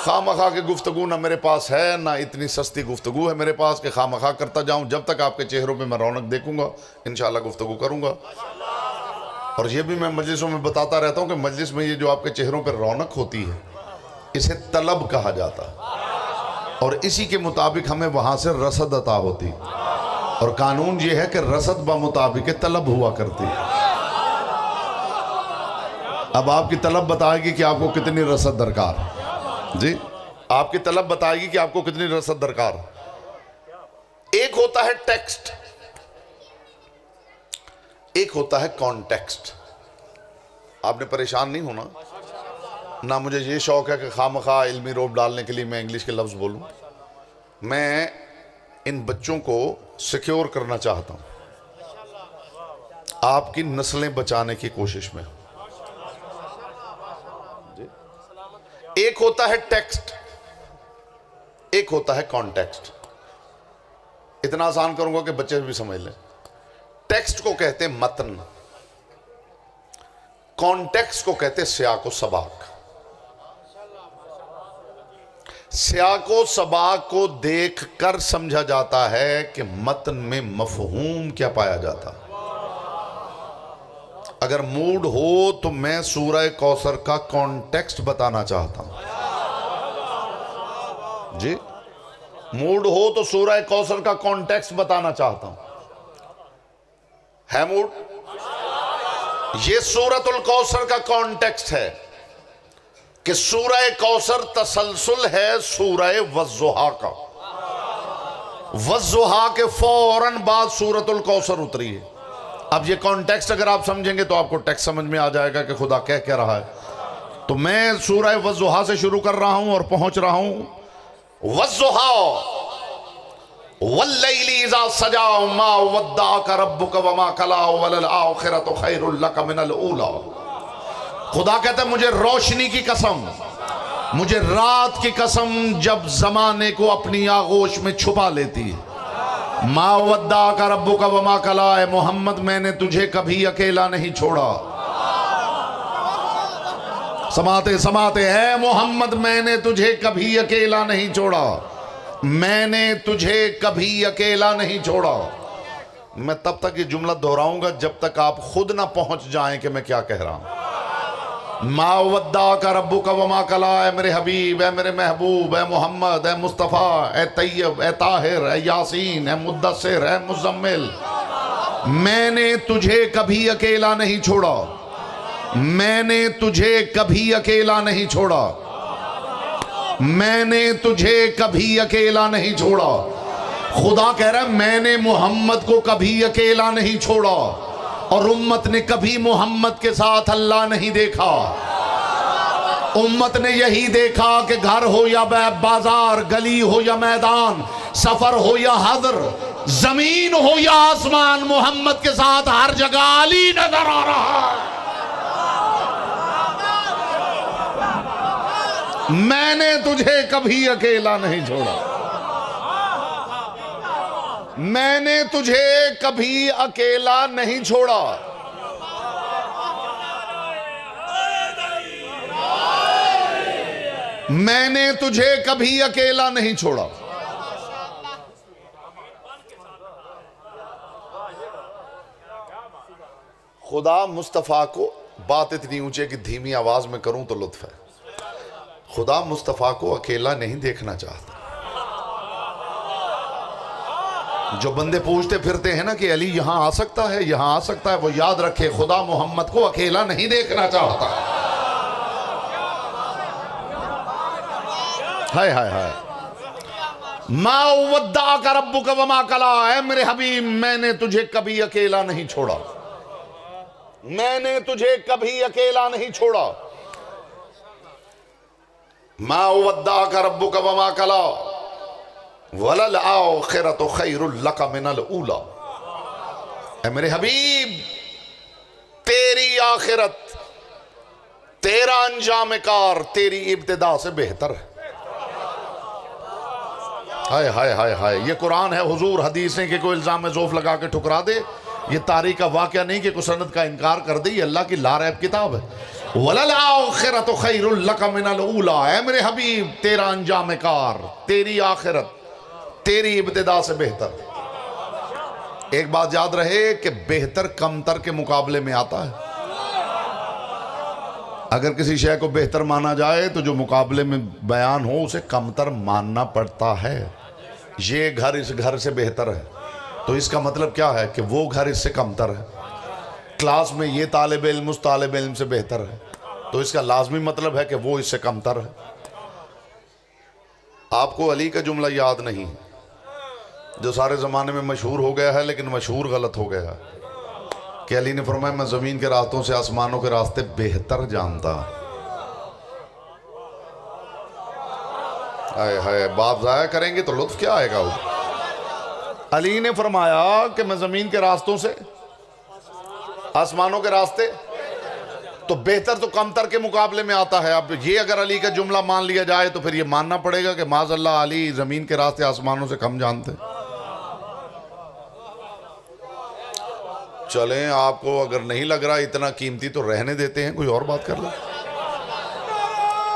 خواہ کی گفتگو نہ میرے پاس ہے، نہ اتنی سستی گفتگو ہے میرے پاس کہ خواہ کرتا جاؤں. جب تک آپ کے چہروں پہ میں رونق دیکھوں گا انشاءاللہ گفتگو کروں گا. اور یہ بھی میں مجلسوں میں بتاتا رہتا ہوں کہ مجلس میں یہ جو آپ کے چہروں پہ رونق ہوتی ہے اسے طلب کہا جاتا ہے، اور اسی کے مطابق ہمیں وہاں سے رسد عطا ہوتی. اور قانون یہ ہے کہ رسد بمطابق طلب ہوا کرتی. اب آپ کی طلب بتائے گی کہ آپ کو کتنی رسد درکار. جی آپ کی طلب بتائے گی کہ آپ کو کتنی رسد درکار. ایک ہوتا ہے ٹیکسٹ، ایک ہوتا ہے کانٹیکسٹ. آپ نے پریشان نہیں ہونا. نہ مجھے یہ شوق ہے کہ خواہ علمی روب ڈالنے کے لیے میں انگلش کے لفظ بولوں. میں ان بچوں کو سیکیور کرنا چاہتا ہوں. آپ کی نسلیں بچانے کی کوشش میں. ایک ہوتا ہے ٹیکسٹ، ایک ہوتا ہے کانٹیکسٹ. اتنا آسان کروں گا کہ بچے بھی سمجھ لیں. ٹیکسٹ کو کہتے ہیں متن، کانٹیکسٹ کو کہتے ہیں سیاق و سباق. سیاق و سباق کو دیکھ کر سمجھا جاتا ہے کہ متن میں مفہوم کیا پایا جاتا. اگر موڈ ہو تو میں سورہ کوثر کا کانٹیکسٹ بتانا چاہتا ہوں. جی موڈ ہو تو سورہ کوثر کا کانٹیکسٹ بتانا چاہتا ہوں. ہے موڈ؟ یہ سورۃ الکوثر کا کانٹیکسٹ ہے کہ سورہ کوثر تسلسل ہے سورہ والضحیٰ کا. والضحیٰ کے فوراً بعد سورۃ الکوثر اتری ہے. اب یہ کانٹیکسٹ اگر آپ سمجھیں گے تو آپ کو ٹیکسٹ سمجھ میں آ جائے گا کہ خدا کہہ رہا ہے. تو میں سورہ والضحیٰ سے شروع کر رہا ہوں اور پہنچ رہا ہوں والضحیٰ واللیل اذا سجا ما ودعک ربک وما قلی وللآخرۃ خیر لک من الاولی. خدا کہتا ہے مجھے روشنی کی قسم، مجھے رات کی قسم جب زمانے کو اپنی آغوش میں چھپا لیتی ہے. ما ودعک ربک وما قلی، اے محمد میں نے تجھے کبھی اکیلا نہیں چھوڑا. سماتے اے محمد میں نے تجھے کبھی اکیلا نہیں چھوڑا. میں نے تجھے کبھی اکیلا نہیں چھوڑا. میں تب تک یہ جملہ دہراؤں گا جب تک آپ خود نہ پہنچ جائیں کہ میں کیا کہہ رہا ہوں. ما ودعک ربک وما قلی، اے میرے حبیب، اے میرے محبوب، اے محمد، اے مصطفیٰ، اے طیب، اے طاہر، اے یاسین، اے مدثر، اے مزمل، میں نے تجھے کبھی اکیلا نہیں چھوڑا. میں نے تجھے کبھی اکیلا نہیں چھوڑا. میں نے تجھے کبھی اکیلا نہیں چھوڑا. خدا کہہ رہا ہے میں نے محمد کو کبھی اکیلا نہیں چھوڑا، اور امت نے کبھی محمد کے ساتھ اللہ نہیں دیکھا. امت نے یہی دیکھا کہ گھر ہو یا بازار، گلی ہو یا میدان، سفر ہو یا حضر، زمین ہو یا آسمان، محمد کے ساتھ ہر جگہ علی نظر آ رہا ہے. میں نے تجھے کبھی اکیلا نہیں چھوڑا. میں نے تجھے کبھی اکیلا نہیں چھوڑا. میں نے تجھے کبھی اکیلا نہیں چھوڑا. خدا مصطفیٰ کو، بات اتنی اونچے کہ دھیمی آواز میں کروں تو لطف ہے، خدا مصطفیٰ کو اکیلا نہیں دیکھنا چاہتا. جو بندے پوچھتے پھرتے ہیں نا کہ علی یہاں آ سکتا ہے، یہاں آ سکتا ہے، وہ یاد رکھے خدا محمد کو اکیلا نہیں دیکھنا چاہتا. ہائے ہائے ہائے. ما ودعک ربک وما قلی، اے میرے حبیب میں نے تجھے کبھی اکیلا نہیں چھوڑا. میں نے تجھے کبھی اکیلا نہیں چھوڑا. ما ودعک ربک وما قلی وللآخرۃ خیر لک من الاولی. اے میرے حبیب تیری آخرت، تیرا انجام کار تیری ابتدا سے بہتر ہے. ہائے ہائے ہائے ہائے. یہ قرآن ہے، حضور حدیث نہیں کہ کوئی الزام ذوف لگا کے ٹھکرا دے. یہ تاریخ کا واقعہ نہیں کہ کوئی سند کا انکار کر دے. یہ اللہ کی لاریب کتاب ہے. وَلَلْآخِرَةُ خَيْرٌ لَكَ مِنَ الْأُولَىٰ. اے میرے حبیب تیرا انجام کار، تیری آخرت تیری ابتدا سے بہتر. ایک بات یاد رہے کہ بہتر کمتر کے مقابلے میں آتا ہے. اگر کسی شے کو بہتر مانا جائے تو جو مقابلے میں بیان ہو اسے کمتر ماننا پڑتا ہے. یہ گھر اس گھر سے بہتر ہے تو اس کا مطلب کیا ہے کہ وہ گھر اس سے کمتر ہے. کلاس میں یہ طالب علم اس طالب علم سے بہتر ہے تو اس کا لازمی مطلب ہے کہ وہ اس سے کمتر ہے. آپ کو علی کا جملہ یاد نہیں جو سارے زمانے میں مشہور ہو گیا ہے لیکن مشہور غلط ہو گیا ہے کہ علی نے فرمایا میں زمین کے راستوں سے آسمانوں کے راستے بہتر جانتا. ہائے ہائے. بات ضائع کریں گے تو لطف کیا آئے گا. علی نے فرمایا کہ میں زمین کے راستوں سے آسمانوں کے راستے. تو بہتر تو کمتر کے مقابلے میں آتا ہے. اب یہ اگر علی کا جملہ مان لیا جائے تو پھر یہ ماننا پڑے گا کہ معاذ اللہ علی زمین کے راستے آسمانوں سے کم جانتے. چلیں آپ کو اگر نہیں لگ رہا اتنا قیمتی تو رہنے دیتے ہیں, کوئی اور بات کر لیں.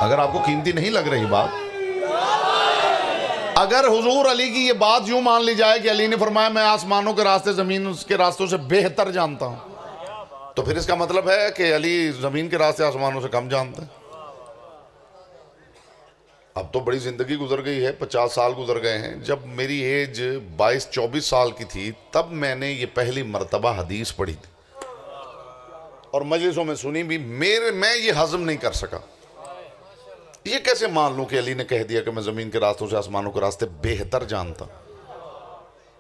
اگر آپ کو قیمتی نہیں لگ رہی بات, اگر حضور علی کی یہ بات یوں مان لی جائے کہ علی نے فرمایا میں آسمانوں کے راستے زمین کے راستوں سے بہتر جانتا ہوں, تو پھر اس کا مطلب ہے کہ علی زمین کے راستے آسمانوں سے کم جانتا ہے. اب تو بڑی زندگی گزر گئی ہے, 50 سال گزر گئے ہیں. جب میری ایج 22-24 سال کی تھی تب میں نے یہ پہلی مرتبہ حدیث پڑھی تھی اور مجلسوں میں سنی بھی. میں یہ ہضم نہیں کر سکا. یہ کیسے مان لوں کہ علی نے کہہ دیا کہ میں زمین کے راستوں سے آسمانوں کے راستے بہتر جانتا,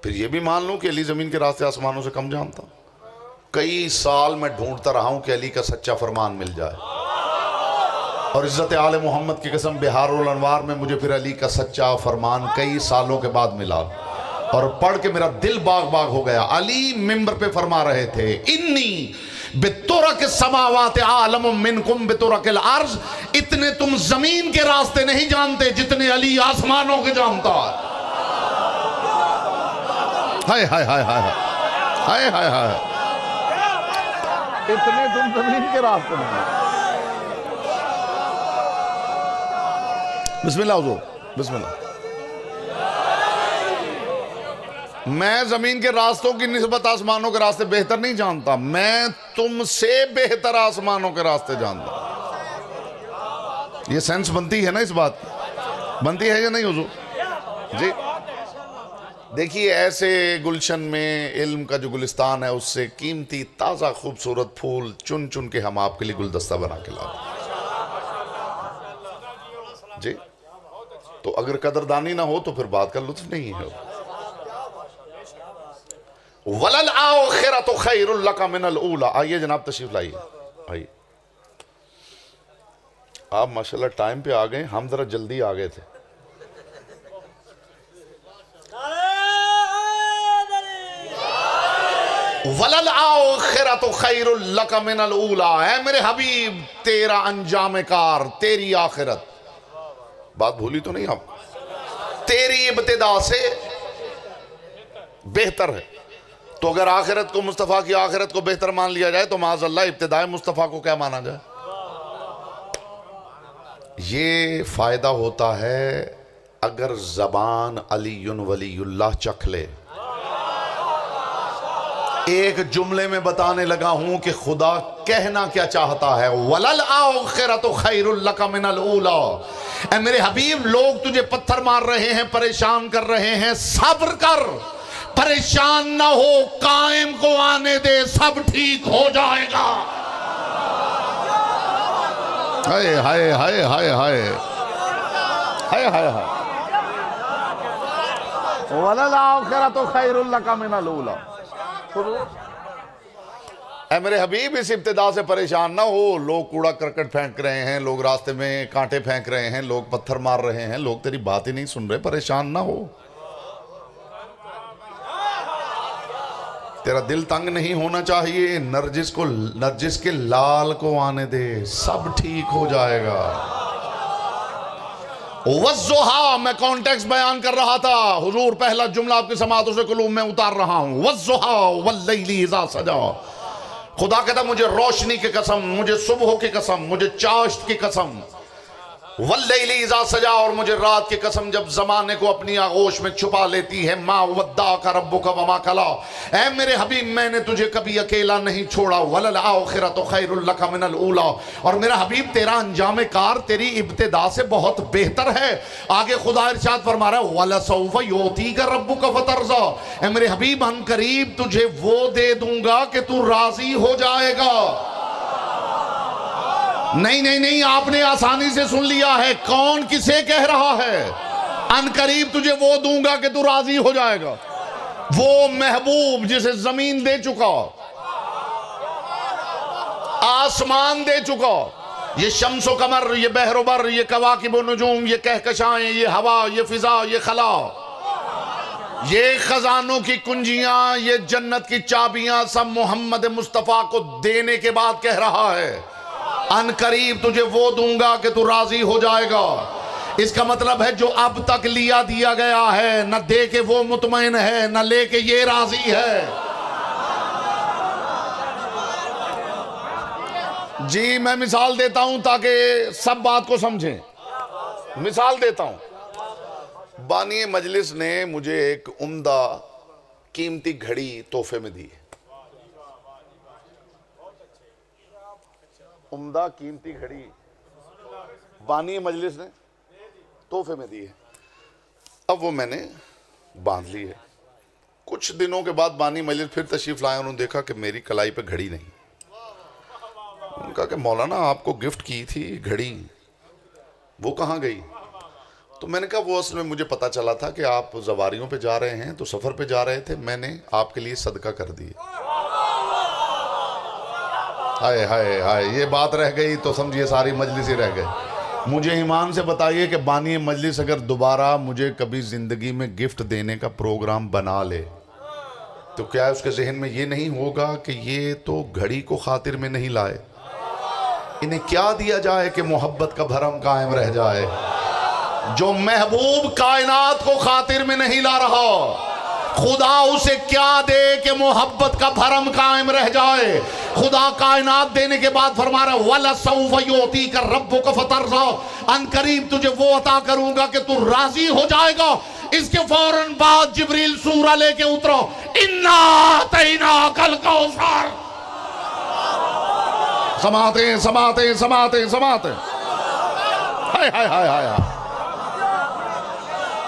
پھر یہ بھی مان لوں کہ علی زمین کے راستے آسمانوں سے کم جانتا. کئی سال میں ڈھونڈتا رہا ہوں کہ علی کا سچا فرمان مل جائے, اور عزت آل محمد کی قسم بہار الانوار میں مجھے پھر علی کا سچا فرمان کئی سالوں کے بعد ملا, اور پڑھ کے میرا دل باغ باغ ہو گیا. علی منبر پہ فرما رہے تھے انی بترک السماوات عالم منکم بترک الارض, اتنے تم زمین کے راستے نہیں جانتے جتنے علی آسمانوں کے جانتا ہے. ہائے ہائے ہائے ہائے ہائے ہائے ہائے, اتنے تم زمین کے راستے نہیں. بسم اللہ حضور, بسم اللہ. میں زمین کے راستوں کی نسبت آسمانوں کے راستے بہتر نہیں جانتا, میں تم سے بہتر آسمانوں کے راستے جانتا. یہ سینس بنتی ہے نا, اس بات کی بنتی ہے یا نہیں حضور جی؟ دیکھیے ایسے گلشن میں علم کا جو گلستان ہے اس سے قیمتی تازہ خوبصورت پھول چن چن کے ہم آپ کے لیے گلدستہ بنا کے لاتے جی. تو اگر قدردانی نہ ہو تو پھر بات کا لطف نہیں ہے. وَلَلْآخِرَةُ خَيْرٌ لَكَ مِنَ الْأُولَى. آئیے جناب تشریف لائیے, آئیے. آپ ماشاءاللہ ٹائم پہ آ گئے, ہم ذرا جلدی آ گئے تھے. وَلَلْآخِرَةُ خَيْرٌ لَكَ مِنَ الْأُولَى. اے میرے حبیب تیرا انجام کار, تیری آخرت, بات بھولی تو نہیں آپ, تیری ابتدا سے بہتر ہے. تو اگر آخرت کو مصطفیٰ کی آخرت کو بہتر مان لیا جائے تو معاذ اللہ ابتدائے مصطفیٰ کو کیا مانا جائے؟ یہ فائدہ ہوتا ہے اگر زبان علی ولی اللہ چکھ لے. ایک جملے میں بتانے لگا ہوں کہ خدا کہنا کیا چاہتا ہے. وَلَلْآخِرَةُ خَيْرٌ لَكَ مِنَ الْأُولَى. اے میرے حبیب لوگ تجھے پتھر مار رہے ہیں, پریشان کر رہے ہیں, صبر کر, پریشان نہ ہو, قائم کو آنے دے, سب ٹھیک ہو جائے گا. ہائے ہائے ہائے ہائے ہائے ہائے ہائے ہائے. وَلَلْآخِرَةُ خَيْرٌ لَكَ مِنَ الْأُولَى. اے میرے حبیب اس ابتدا سے پریشان نہ ہو. لوگ کوڑا کرکٹ پھینک رہے ہیں, لوگ راستے میں کانٹے پھینک رہے ہیں, لوگ پتھر مار رہے ہیں, لوگ تیری بات ہی نہیں سن رہے, پریشان نہ ہو. تیرا دل تنگ نہیں ہونا چاہیے, نرجس کے لال کو آنے دے, سب ٹھیک ہو جائے گا. وَالضُّحَىٰ, میں کانٹیکس بیان کر رہا تھا حضور, پہلا جملہ آپ کی سماعتوں سے قلوب میں اتار رہا ہوں. وَالضُّحَىٰ وَاللَّيْلِ اِذَا سَجَىٰ. خدا کہتا مجھے روشنی کی قسم, مجھے صبح کی قسم, مجھے چاشت کی قسم. وَاللَّيْلِ اِذَا سَجَىٰ, اور مجھے رات کی قسم جب زمانے کو اپنی آغوش میں چھپا لیتی ہے. مَا وَدَّعَكَ رَبُّكَ وَمَا قَلَىٰ. اے میرے حبیب میں نے تجھے کبھی اکیلا نہیں چھوڑا. وَلَلْآخِرَةُ خَيْرٌ لَكَ مِنَ الْأُولَىٰ. اور میرا حبیب تیرا انجام کار تیری ابتدا سے بہت بہتر ہے. آگے خدا ارشاد فرما رہا ہے وَلَسَوْفَ يُعْطِيكَ رَبُّكَ فَتَرْضَىٰ. اے میرے حبیب ان قریب تجھے وہ دے دوں گا کہ تو راضی ہو جائے گا. نہیں نہیں نہیں, آپ نے آسانی سے سن لیا ہے. کون کسے کہہ رہا ہے؟ ان قریب تجھے وہ دوں گا کہ تو راضی ہو جائے گا. وہ محبوب جسے زمین دے چکا, آسمان دے چکا, یہ شمس و قمر, یہ بحر و بر, یہ کواکب و نجوم, یہ کہکشائیں, یہ ہوا, یہ فضا, یہ خلا, یہ خزانوں کی کنجیاں, یہ جنت کی چابیاں, سب محمد مصطفیٰ کو دینے کے بعد کہہ رہا ہے ان قریب تجھے وہ دوں گا کہ تو راضی ہو جائے گا۔ اس کا مطلب ہے جو اب تک لیا دیا گیا ہے، نہ دے کے وہ مطمئن ہے، نہ لے کے یہ راضی ہے۔ جی میں مثال دیتا ہوں تاکہ سب بات کو سمجھیں۔ مثال دیتا ہوں، بانی مجلس نے مجھے ایک عمدہ قیمتی گھڑی تحفے میں دی ہے، عمدہ قیمتی گھڑی بانی مجلس نے تحفے میں دی ہے۔ اب وہ میں نے باندھ لی ہے۔ کچھ دنوں کے بعد بانی مجلس پھر تشریف لائے، انہوں نے دیکھا کہ میری کلائی پہ گھڑی نہیں۔ انہوں نے کہا کہ مولانا آپ کو گفٹ کی تھی گھڑی، وہ کہاں گئی؟ تو میں نے کہا وہ اصل میں مجھے پتا چلا تھا کہ آپ زواریوں پہ جا رہے ہیں تو سفر پہ جا رہے تھے، میں نے آپ کے لیے صدقہ کر دی۔ ہائے ہائے ہائے، یہ بات رہ گئی تو سمجھیے ساری مجلس ہی رہ گئی۔ مجھے ایمان سے بتائیے کہ بانی مجلس اگر دوبارہ مجھے کبھی زندگی میں گفٹ دینے کا پروگرام بنا لے تو کیا اس کے ذہن میں یہ نہیں ہوگا کہ یہ تو گھڑی کو خاطر میں نہیں لائے، انہیں کیا دیا جائے کہ محبت کا بھرم قائم رہ جائے؟ جو محبوب کائنات کو خاطر میں نہیں لا رہا، خدا اسے کیا دے کہ محبت کا بھرم قائم رہ جائے؟ خدا کائنات دینے کے بعد فرما رہا ہے وَلَسَوْفَ يُعْطِيكَ رَبُّكَ فَتَرْضَىٰ، ان قریب تجھے وہ عطا کروں گا کہ تو راضی ہو جائے گا۔ اس کے فوراً بعد جبریل سورہ لے کے اترو، اِنَّا أَعْطَيْنَاكَ الْكَوْثَرَ۔ سماعتیں سماعتیں سماعتیں سماعتیں، ہائے ہائے ہائے ہائے،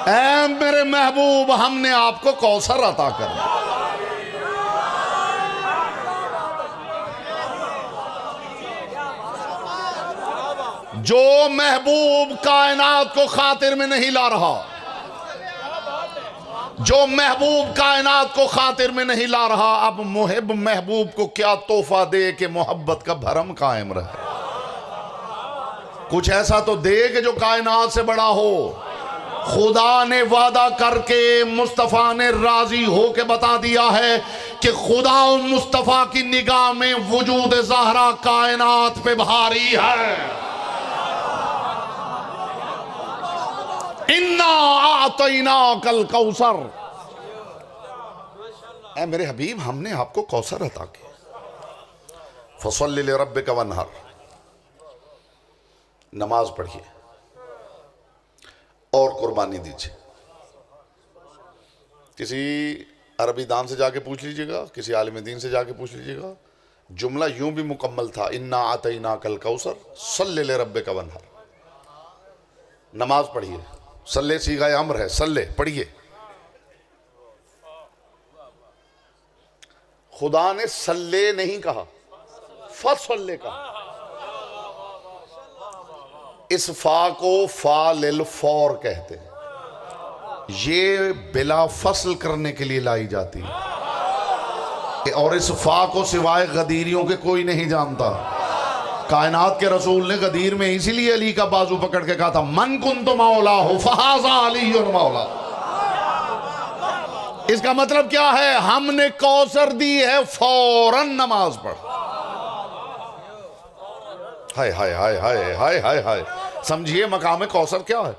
اے میرے محبوب ہم نے آپ کو کوثر عطا کرنا۔ جو محبوب کائنات کو خاطر میں نہیں لا رہا، جو محبوب کائنات کو خاطر میں نہیں لا رہا، اب محب محبوب کو کیا تحفہ دے کہ محبت کا بھرم قائم رہے؟ کچھ ایسا تو دے کہ جو کائنات سے بڑا ہو۔ خدا نے وعدہ کر کے مصطفیٰ نے راضی ہو کے بتا دیا ہے کہ خدا و مصطفیٰ کی نگاہ میں وجود زہرا کائنات پہ بھاری ہے۔ اِنَّا أَعْطَيْنَاكَ الْكَوْثَرَ، اے میرے حبیب ہم نے آپ کو کوثر عطا کیا۔ فَصَلِّ لِرَبِّكَ وَانْحَرْ، نماز پڑھیے اور قربانی دیجئے۔ کسی عربی دان سے جا کے پوچھ لیجئے گا، کسی عالم دین سے جا کے پوچھ لیجئے گا، جملہ یوں بھی مکمل تھا، اِنَّا أَعْطَيْنَاكَ الْكَوْثَرَ صَلِّ لِرَبِّكَ وَانْحَرْ۔ نماز پڑھیے، صلی صیغہ امر ہے، صلی پڑھیے۔ خدا نے صلی نہیں کہا، فصلی کہا۔ اس فا کو فا للفور کہتے ہیں، یہ بلا فصل کرنے کے لیے لائی جاتی ہے، اور اس فا کو سوائے غدیریوں کے کوئی نہیں جانتا۔ کائنات کے رسول نے غدیر میں اسی لیے علی کا بازو پکڑ کے کہا تھا من کنت مولا فہذا علی مولا۔ اس کا مطلب کیا ہے؟ ہم نے کوثر دی ہے، فوراً نماز پڑھ۔ ہائے ہائے ہائے ہائے ہائے ہائے ہائے، سمجھیے مقام کوثر کیا ہے؟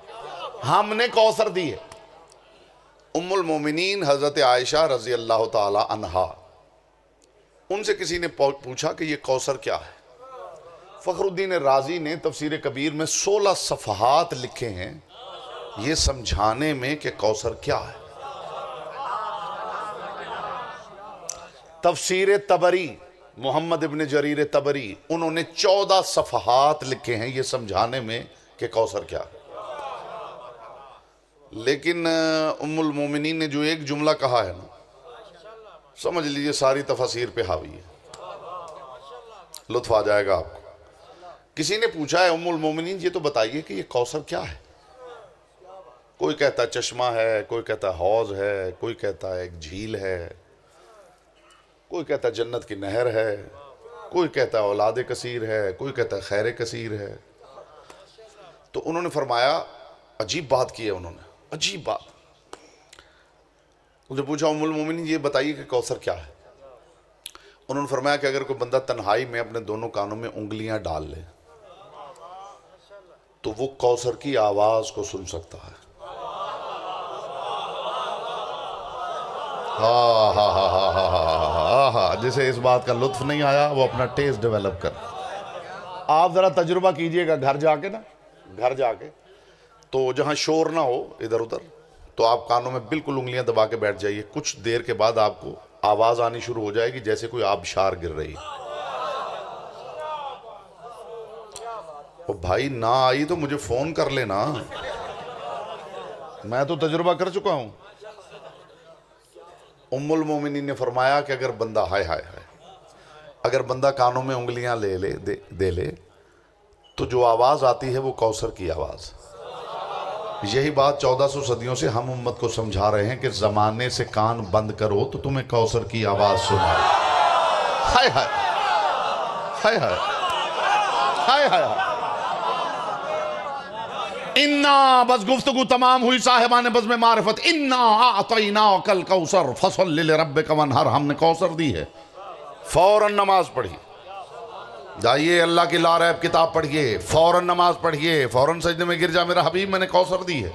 ہم نے کوثر دی ہے۔ ام المومنین حضرت عائشہ رضی اللہ تعالی عنہا، ان سے کسی نے پوچھا کہ یہ کوثر کیا ہے؟ فخر الدین رازی نے تفسیر کبیر میں 16 صفحات لکھے ہیں یہ سمجھانے میں کہ کوثر کیا ہے۔ تفسیر تبری، محمد ابن جریر تبری، انہوں نے 14 صفحات لکھے ہیں یہ سمجھانے میں کہ کوثر کیا ہے۔ لیکن ام المومنین نے جو ایک جملہ کہا ہے نا، سمجھ لیجئے ساری تفاسیر پہ حاوی ہے، لطف آ جائے گا آپ کو۔ کسی نے پوچھا ہے ام المومنین یہ تو بتائیے کہ یہ کوثر کیا ہے؟ کوئی کہتا ہے چشمہ ہے، کوئی کہتا ہے حوض ہے، کوئی کہتا ہے ایک جھیل ہے، کوئی کہتا ہے جنت کی نہر ہے، کوئی کہتا ہے اولاد کثیر ہے، کوئی کہتا ہے خیر کثیر ہے۔ تو انہوں نے فرمایا، عجیب بات کی ہے انہوں نے، عجیب بات۔ مجھے پوچھا ام المومنین یہ بتائیے کہ کوثر کیا ہے؟ انہوں نے فرمایا کہ اگر کوئی بندہ تنہائی میں اپنے دونوں کانوں میں انگلیاں ڈال لے تو وہ کوثر کی آواز کو سن سکتا ہے. ہاں ہاں ہاں ہاں ہاں ہاں ہاں. جسے اس بات کا لطف نہیں آیا وہ اپنا ٹیسٹ ڈیولپ کر. آپ ذرا تجربہ کیجئے گا گھر جا کے نا، گھر جا کے تو جہاں شور نہ ہو ادھر ادھر، تو آپ کانوں میں بالکل انگلیاں دبا کے بیٹھ جائیے. کچھ دیر کے بعد آپ کو آواز آنی شروع ہو جائے گی جیسے کوئی آبشار گر رہی ہے. او بھائی نہ آئی تو مجھے فون کر لینا، میں تو تجربہ کر چکا ہوں. ام المومنین نے فرمایا کہ اگر بندہ ہائے ہائے ہائے اگر بندہ کانوں میں انگلیاں دے لے تو جو آواز آتی ہے وہ کوثر کی آواز. یہی بات 1400 صدیوں سے ہم امت کو سمجھا رہے ہیں کہ زمانے سے کان بند کرو تو تمہیں کوثر کی آواز سنائے. ہائے ہائے ہائے ہائے ہائے ہائے ہائے. انا بس گفتگو تمام ہوئی صاحبان بزم معرفت. انا اعطیناک الکوثر فصل لربک وانحر. ہم نے کوثر دی ہے. فوراً نماز پڑھی، جائیے اللہ کی لا ریب کتاب پڑھیے، فوراً نماز پڑھیے، فوراً سجدے میں گر جا میرا حبیب میں نے کوثر دی ہے.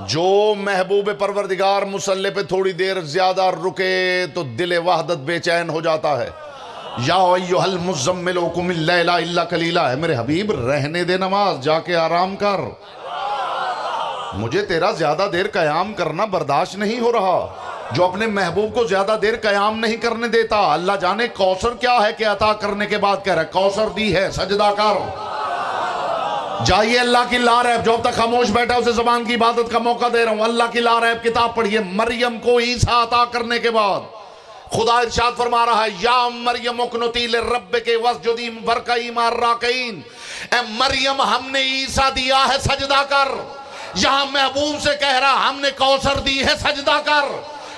جو محبوب پروردگار مصلی پہ تھوڑی دیر زیادہ رکے تو دل وحدت بے چین ہو جاتا ہے. یا ایھا المزمل قم اللیل الا قلیلا. ہے میرے حبیب رہنے دے نماز، جا کے آرام کر، مجھے تیرا زیادہ دیر قیام کرنا برداشت نہیں ہو رہا. جو اپنے محبوب کو زیادہ دیر قیام نہیں کرنے دیتا، اللہ جانے کوثر کیا ہے کہ عطا کرنے کے بعد کہہ رہا ہے کوثر دی ہے سجدہ کر. جائیے اللہ کی لا ریب، جو اب تک خاموش بیٹھا اسے زبان کی عبادت کا موقع دے رہا ہوں. اللہ کی لا ریب کتاب پڑھیے. مریم کو عیسیٰ عطا کرنے کے بعد خدا ارشاد فرما رہا ہے یا مریم اقنتی لربک واسجدی وارکعی مع الراکعین. اے مریم ہم نے عیسیٰ دیا ہے سجدہ کر. یہاں محبوب سے کہہ رہا ہم نے کوثر دی ہے سجدہ کر.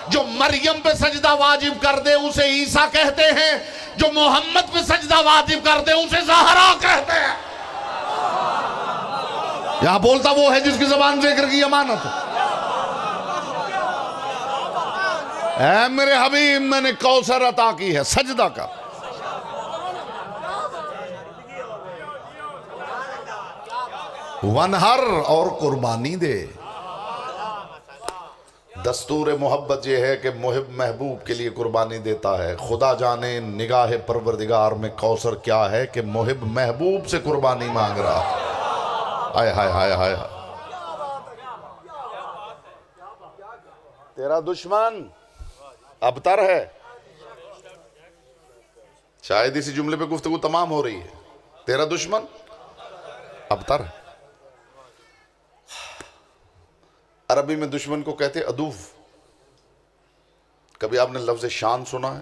جو مریم پہ سجدہ واجب کر دے اسے عیسیٰ کہتے ہیں، جو محمد پہ سجدہ واجب کر دے اسے زہرا کہتے ہیں. یہاں بولتا وہ ہے جس کی زبان ذکر کی امانت. اے میرے حبیب میں نے کوثر عطا کی ہے سجدہ کر. ونہر اور قربانی دے. دستور محبت یہ ہے کہ محب محبوب کے لیے قربانی دیتا ہے. خدا جانے نگاہ پروردگار میں کوثر کیا ہے کہ محب محبوب سے قربانی مانگ رہا. ہائے ہائے ہائے ہائے. تیرا دشمن ابتر ہے. شاید اسی جملے پہ گفتگو تمام ہو رہی ہے. تیرا دشمن ابتر ہے. عربی میں دشمن کو کہتے عدو. کبھی آپ نے لفظ شان سنا ہے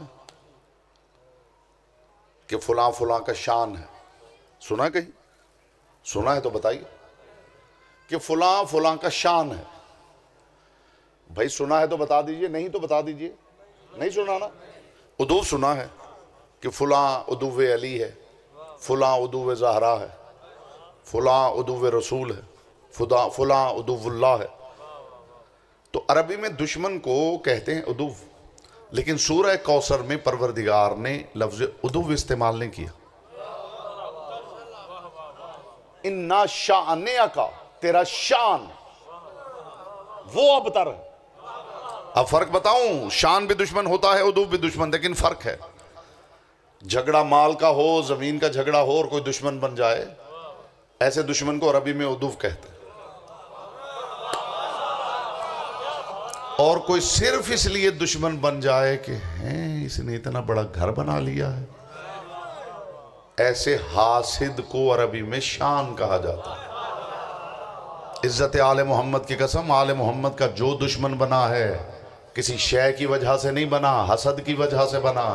کہ فلاں فلاں کا شان ہے؟ سنا ہے کہیں؟ سنا ہے تو بتائیے کہ فلاں فلاں کا شان ہے. بھائی سنا ہے تو بتا دیجئے، نہیں تو بتا دیجئے. نہیں سنا نا؟ عدو سنا ہے کہ فلاں عدو علی ہے، فلاں عدو زہرا ہے، فلاں عدو رسول ہے، فلاں عدو اللہ ہے. تو عربی میں دشمن کو کہتے ہیں عدو. لیکن سورہ کوثر میں پروردگار نے لفظ عدو استعمال نہیں کیا. اِنَّا شَأْنِئَکَ، تیرا شان وہ ابتر ہے. اب فرق بتاؤں، شان بھی دشمن ہوتا ہے، عدو بھی دشمن، لیکن فرق ہے. جھگڑا مال کا ہو، زمین کا جھگڑا ہو اور کوئی دشمن بن جائے، ایسے دشمن کو عربی میں عدو کہتے ہیں. اور کوئی صرف اس لیے دشمن بن جائے کہ اس نے اتنا بڑا گھر بنا لیا ہے، ایسے حاسد کو عربی میں شان کہا جاتا ہے. عزت آل محمد کی قسم، آل محمد کا جو دشمن بنا ہے کسی شے کی وجہ سے نہیں بنا، حسد کی وجہ سے بنا.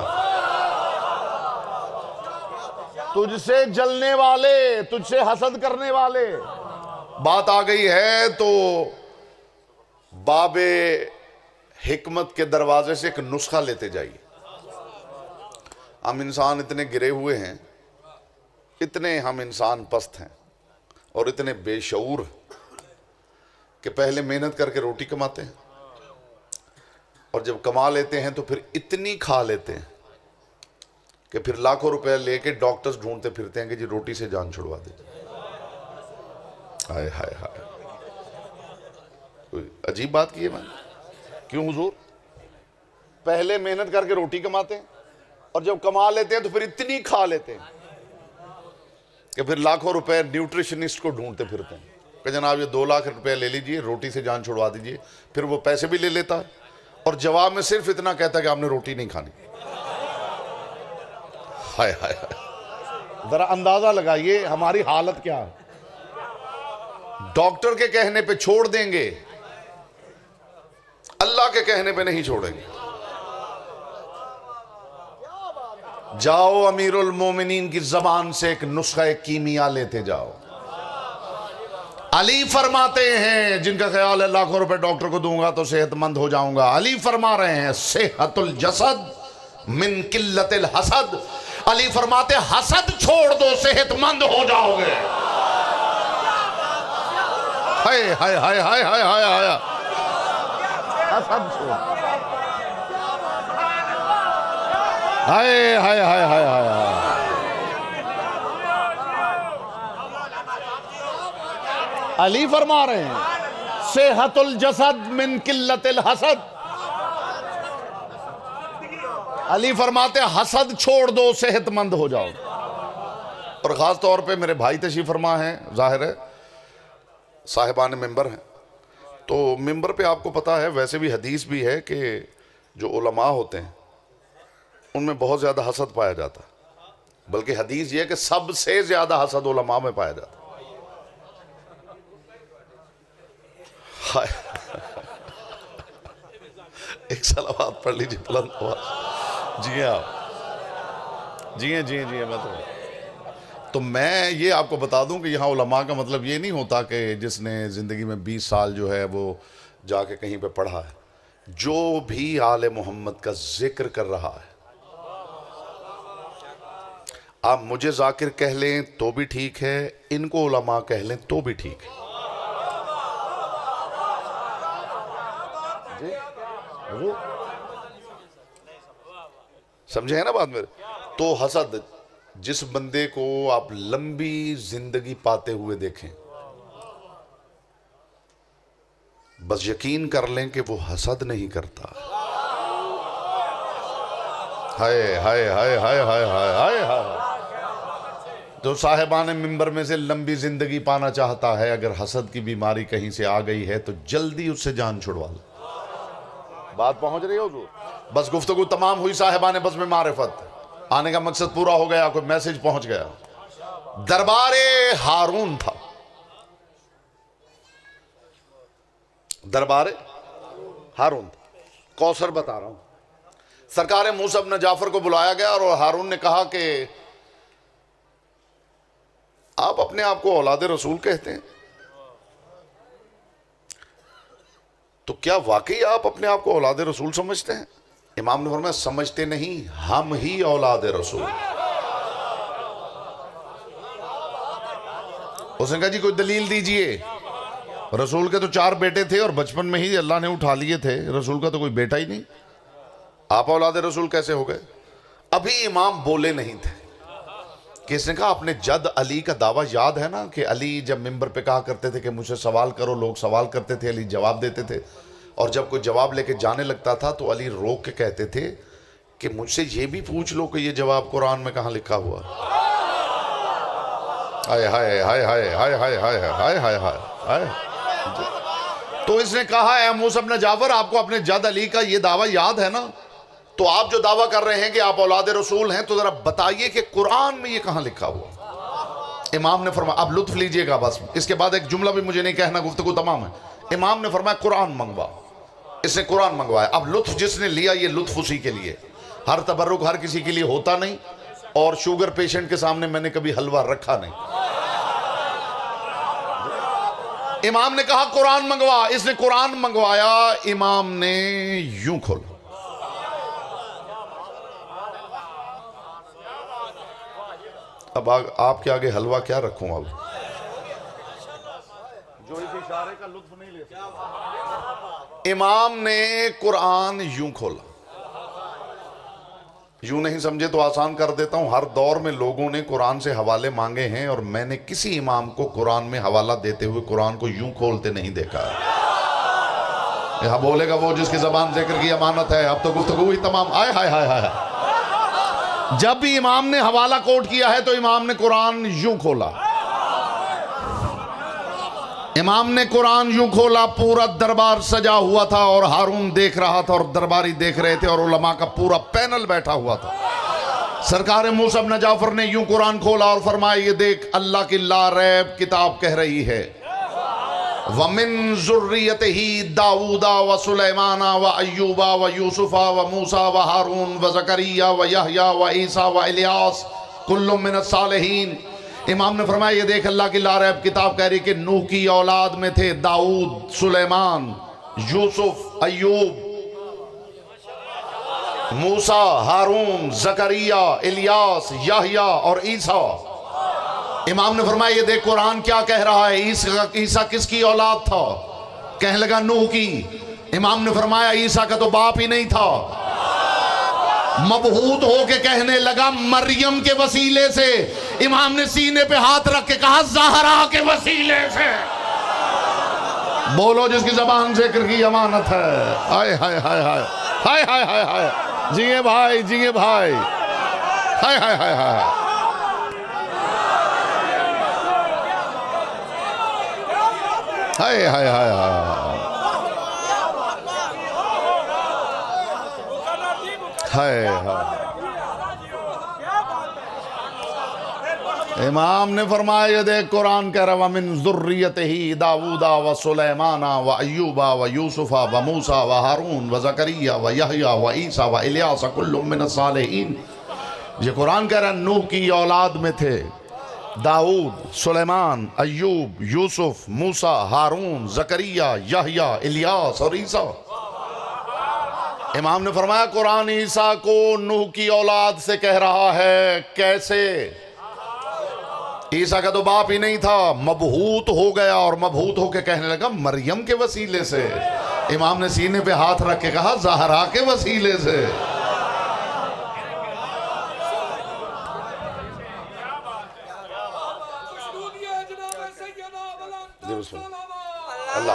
تجھ سے جلنے والے، تجھ سے حسد کرنے والے. بات آ گئی ہے تو باب حکمت کے دروازے سے ایک نسخہ لیتے جائیے. ہم انسان اتنے گرے ہوئے ہیں، اتنے ہم انسان پست ہیں اور اتنے بے شعور کہ پہلے محنت کر کے روٹی کماتے ہیں اور جب کما لیتے ہیں تو پھر اتنی کھا لیتے ہیں کہ پھر لاکھوں روپے لے کے ڈاکٹرز ڈھونڈتے پھرتے ہیں کہ جی روٹی سے جان چھڑوا دیجیے. ہائے ہائے ہائے, عجیب بات کی ہے میں. کیوں حضور؟ پہلے محنت کر کے روٹی کماتے ہیں اور جب کما لیتے ہیں تو پھر اتنی کھا لیتے ہیں کہ پھر لاکھوں روپے نیوٹریشنسٹ کو ڈھونڈتے پھرتے ہیں کہ جناب یہ 2 لاکھ روپے لے لیجئے, روٹی سے جان چھڑوا دیجئے. پھر وہ پیسے بھی لے لیتا ہے اور جواب میں صرف اتنا کہتا ہے کہ آپ نے روٹی نہیں کھانی. ہائے ہائے ہائے, ذرا اندازہ لگائیے ہماری حالت کیا ہے. ڈاکٹر کے کہنے پہ چھوڑ دیں گے, اللہ کے کہنے پہ نہیں چھوڑیں گے. جاؤ امیر المومنین کی زبان سے ایک نسخہ کیمیا لیتے جاؤ. علی فرماتے ہیں, جن کا خیال ہے لاکھوں روپے ڈاکٹر کو دوں گا تو صحت مند ہو جاؤں گا, علی فرما رہے ہیں صحت الجسد من قلت الحسد. علی فرماتے حسد چھوڑ دو صحت مند ہو جاؤ گے. ہائے ہائے ہائے ہائے ہائے ہائے ہائے, حسد چھوڑ. ہائے ہائے ہائے ہائے ہائے. علی فرما رہے ہیں صحت الجسد من قلت الحسد. علی فرماتے ہیں حسد چھوڑ دو صحت مند ہو جاؤ. اور خاص طور پہ میرے بھائی تشریف فرما ہیں, ظاہر ہے صاحبان ممبر ہیں, تو ممبر پہ آپ کو پتا ہے ویسے بھی حدیث بھی ہے کہ جو علماء ہوتے ہیں ان میں بہت زیادہ حسد پایا جاتا ہے. بلکہ حدیث یہ ہے کہ سب سے زیادہ حسد علماء میں پایا جاتا ہے. ایک صلوات پڑھ لیجیے بلند آواز. جی ہاں جی ہیں جی ہیں جی ہیں. تو میں یہ آپ کو بتا دوں کہ یہاں علماء کا مطلب یہ نہیں ہوتا کہ جس نے زندگی میں 20 سال جو ہے وہ جا کے کہیں پہ پڑھا ہے. جو بھی آل محمد کا ذکر کر رہا ہے, آپ مجھے ذاکر کہہ لیں تو بھی ٹھیک ہے, ان کو علماء کہہ لیں تو بھی ٹھیک ہے. سمجھے ہیں نا بات میرے؟ تو حسد, جس بندے کو آپ لمبی زندگی پاتے ہوئے دیکھیں, بس یقین کر لیں کہ وہ حسد نہیں کرتا. ہائے ہائے ہائے ہائے ہائے ہائے ہائے. جو صاحبان ممبر میں سے لمبی زندگی پانا چاہتا ہے, اگر حسد کی بیماری کہیں سے آ گئی ہے تو جلدی اس سے جان چھڑوا لو. بات پہنچ رہی ہو؟ بس گفتگو تمام ہوئی صاحبان بزم معرفت, آنے کا مقصد پورا ہو گیا, کوئی میسج پہنچ گیا. دربار ہارون تھا, دربار ہارون تھا. کوثر بتا رہا ہوں. سرکار موسیٰ بن جعفر کو بلایا گیا اور ہارون نے کہا کہ آپ اپنے آپ کو اولاد رسول کہتے ہیں, تو کیا واقعی آپ اپنے آپ کو اولاد رسول سمجھتے ہیں؟ امام نے فرمایا سمجھتے نہیں, ہم ہی اولاد رسول. اس نے کہا جی کوئی دلیل دیجئے. رسول کے تو 4 بیٹے تھے اور بچپن میں ہی اللہ نے اٹھا لیے تھے, رسول کا تو کوئی بیٹا ہی نہیں, آپ اولاد رسول کیسے ہو گئے؟ ابھی امام بولے نہیں تھے کہ اس نے کہا اپنے جد علی کا دعویٰ یاد ہے نا, کہ علی جب ممبر پہ کہا کرتے تھے کہ مجھ سے سوال کرو, لوگ سوال کرتے تھے, علی جواب دیتے تھے, اور جب کوئی جواب لے کے جانے لگتا تھا تو علی روک کے کہتے تھے کہ مجھ سے یہ بھی پوچھ لو کہ یہ جواب قرآن میں کہاں لکھا ہوا. ہائے ہائے ہائے ہائے ہائے ہائے ہائے ہائے ہائے ہائے. تو اس نے کہا اے موسیٰ بن جعفر, آپ کو اپنے جد علی کا یہ دعویٰ یاد ہے نا, تو آپ جو دعویٰ کر رہے ہیں کہ آپ اولاد رسول ہیں, تو ذرا بتائیے کہ قرآن میں یہ کہاں لکھا ہوا. امام نے فرمایا اب لطف لیجئے گا, بس اس کے بعد ایک جملہ بھی مجھے نہیں کہنا, گفتگو تمام ہے. امام نے فرمایا قرآن منگوا. اس نے قرآن منگوایا. اب لطف جس نے لیا یہ لطف اسی کے لیے, ہر تبرک ہر کسی کے لیے ہوتا نہیں, اور شوگر پیشنٹ کے سامنے میں نے کبھی حلوہ رکھا نہیں. امام نے کہا قرآن منگوا, اس نے قرآن منگوایا. امام نے یوں کھولا, اب آپ کے آگے حلوہ کیا رکھوں. اب جو اس اشارے کا لطف نہیں لے سکتا. امام نے قرآن یوں کھولا, یوں نہیں سمجھے تو آسان کر دیتا ہوں، ہر دور میں لوگوں نے قرآن سے حوالے مانگے ہیں اور میں نے کسی امام کو قرآن میں حوالہ دیتے ہوئے قرآن کو یوں کھولتے نہیں دیکھا ہے۔ یہاں بولے گا وہ جس کی زبان ذکر کی امانت ہے، اب تو گفتگو ہی تمام۔ آئے ہائے ہائے ہائے، جب بھی امام نے حوالہ کوٹ کیا ہے تو امام نے قرآن یوں کھولا، امام نے قرآن یوں کھولا، پورا دربار سجا ہوا تھا اور ہارون دیکھ رہا تھا اور درباری دیکھ رہے تھے اور علماء کا پورا پینل بیٹھا ہوا تھا۔ سرکار موسیٰ بن جعفر نے یوں قرآن کھولا اور فرمایا یہ دیکھ اللہ کی لا ریب کتاب کہہ رہی ہے وَمِن ذُرِّيَّتِهِ دَاوُودَ وَسُلَيْمَانَ وَأَيُّوبَ وَيُوسُفَ وَمُوسَى وَهَارُونَ وَزَكَرِيَّا وَيَحْيَا وَعِيسَى وَإِلْيَاسَ كُلٌّ مِّنَ الصَّالِحِينَ۔ امام نے فرمایا یہ دیکھ اللہ کی لا ریب کتاب کہہ رہی کہ نوح کی اولاد میں تھے داؤد، سلیمان، یوسف، ایوب، موسیٰ، ہارون، زکریا، الیاس، یحییٰ اور عیسیٰ۔ امام نے فرمایا یہ دیکھ قرآن کیا کہہ رہا ہے، عیسیٰ کس کی اولاد تھا؟ کہنے لگا نوح کی۔ امام نے فرمایا عیسیٰ کا تو باپ ہی نہیں تھا۔ مبہوت ہو کے کہنے لگا مریم کے وسیلے سے۔ امام نے سینے پہ ہاتھ رکھ کے کہا زہرا کے وسیلے سے۔ بولو جس کی زبان ذکر کی امانت ہے۔ ہائے ہائے ہائے ہائے ہائے ہائے ہائے ہائے، جیے بھائی جیے بھائی، ہائے ہائے ہائے ہائے، ہائے ہائے ہائے ہائے ہائے۔ امام نے فرمایا یہ دیکھ قرآن کہہ رہا وَمِن ذُرِّيَّتِهِ دَاوُودَ وَسُلَيْمَانَ وَأَيُّوبَ وَيُوسُفَ وَمُوسَى وَهَارُونَ وَزَكَرِيَّا وَيَحْيَا وَعِيسَى وَإِلْيَاسَ كُلٌّ مِّنَ الصَّالِحِينَ۔ یہ قرآن کہہ رہا نوح کی اولاد میں تھے داؤد، سلیمان، ایوب، یوسف، موسیٰ، ہارون، زکریا، یحییٰ، الیاس اور عیسیٰ۔ امام نے فرمایا قرآن عیسیٰ کو نوح کی اولاد سے کہہ رہا ہے، کیسے؟ عیسیٰ کا تو باپ ہی نہیں تھا، مبہوت ہو گیا اور مبہوت ہو کے کہنے لگا مریم کے وسیلے سے۔ امام نے سینے پہ ہاتھ رکھ کے کہا زہرا کے وسیلے سے۔ اللہ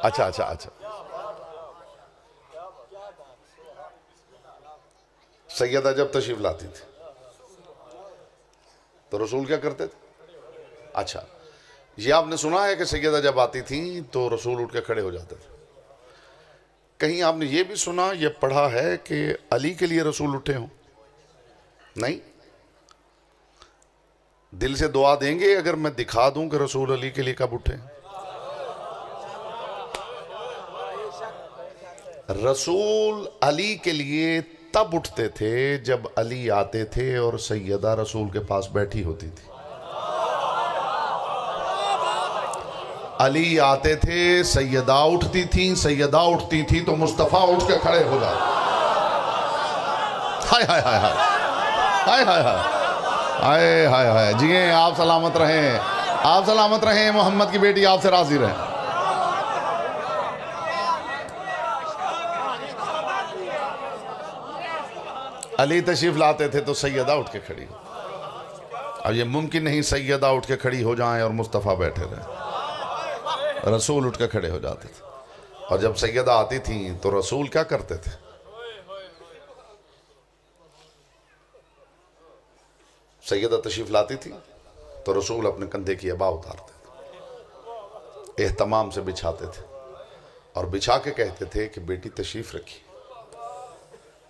اچھا اچھا اچھا، سیدہ جب تشریف لاتی تھی تو رسول کیا کرتے تھے؟ اچھا یہ آپ نے سنا ہے کہ سیدہ جب آتی تھیں تو رسول اٹھ کے کھڑے ہو جاتے تھے، کہیں آپ نے یہ بھی سنا یہ پڑھا ہے کہ علی کے لیے رسول اٹھے ہوں؟ نہیں، دل سے دعا دیں گے اگر میں دکھا دوں کہ رسول علی کے لیے کب اٹھے؟ رسول علی کے لیے تب اٹھتے تھے جب علی آتے تھے اور سیدہ رسول کے پاس بیٹھی ہوتی تھی۔ علی آتے تھے، سیدہ اٹھتی تھیں، سیدہ اٹھتی تھی تو مصطفیٰ اٹھ کے کھڑے ہو جاتے۔ ہائے ہائے ہائے ہائے ہائے ہائے ہائے ہائے ہائے، جی آپ سلامت رہیں، آپ سلامت رہیں، محمد کی بیٹی آپ سے راضی رہیں۔ علی تشریف لاتے تھے تو سیدہ اٹھ کے کھڑی ہو۔ اب یہ ممکن نہیں سیدہ اٹھ کے کھڑی ہو جائیں اور مصطفیٰ بیٹھے رہیں، رسول اٹھ کے کھڑے ہو جاتے تھے۔ اور جب سیدہ آتی تھیں تو رسول کیا کرتے تھے؟ سیدہ تشریف لاتی تھی تو رسول اپنے کندھے کی عبا اتارتے تھے، اہتمام سے بچھاتے تھے اور بچھا کے کہتے تھے کہ بیٹی تشریف رکھی۔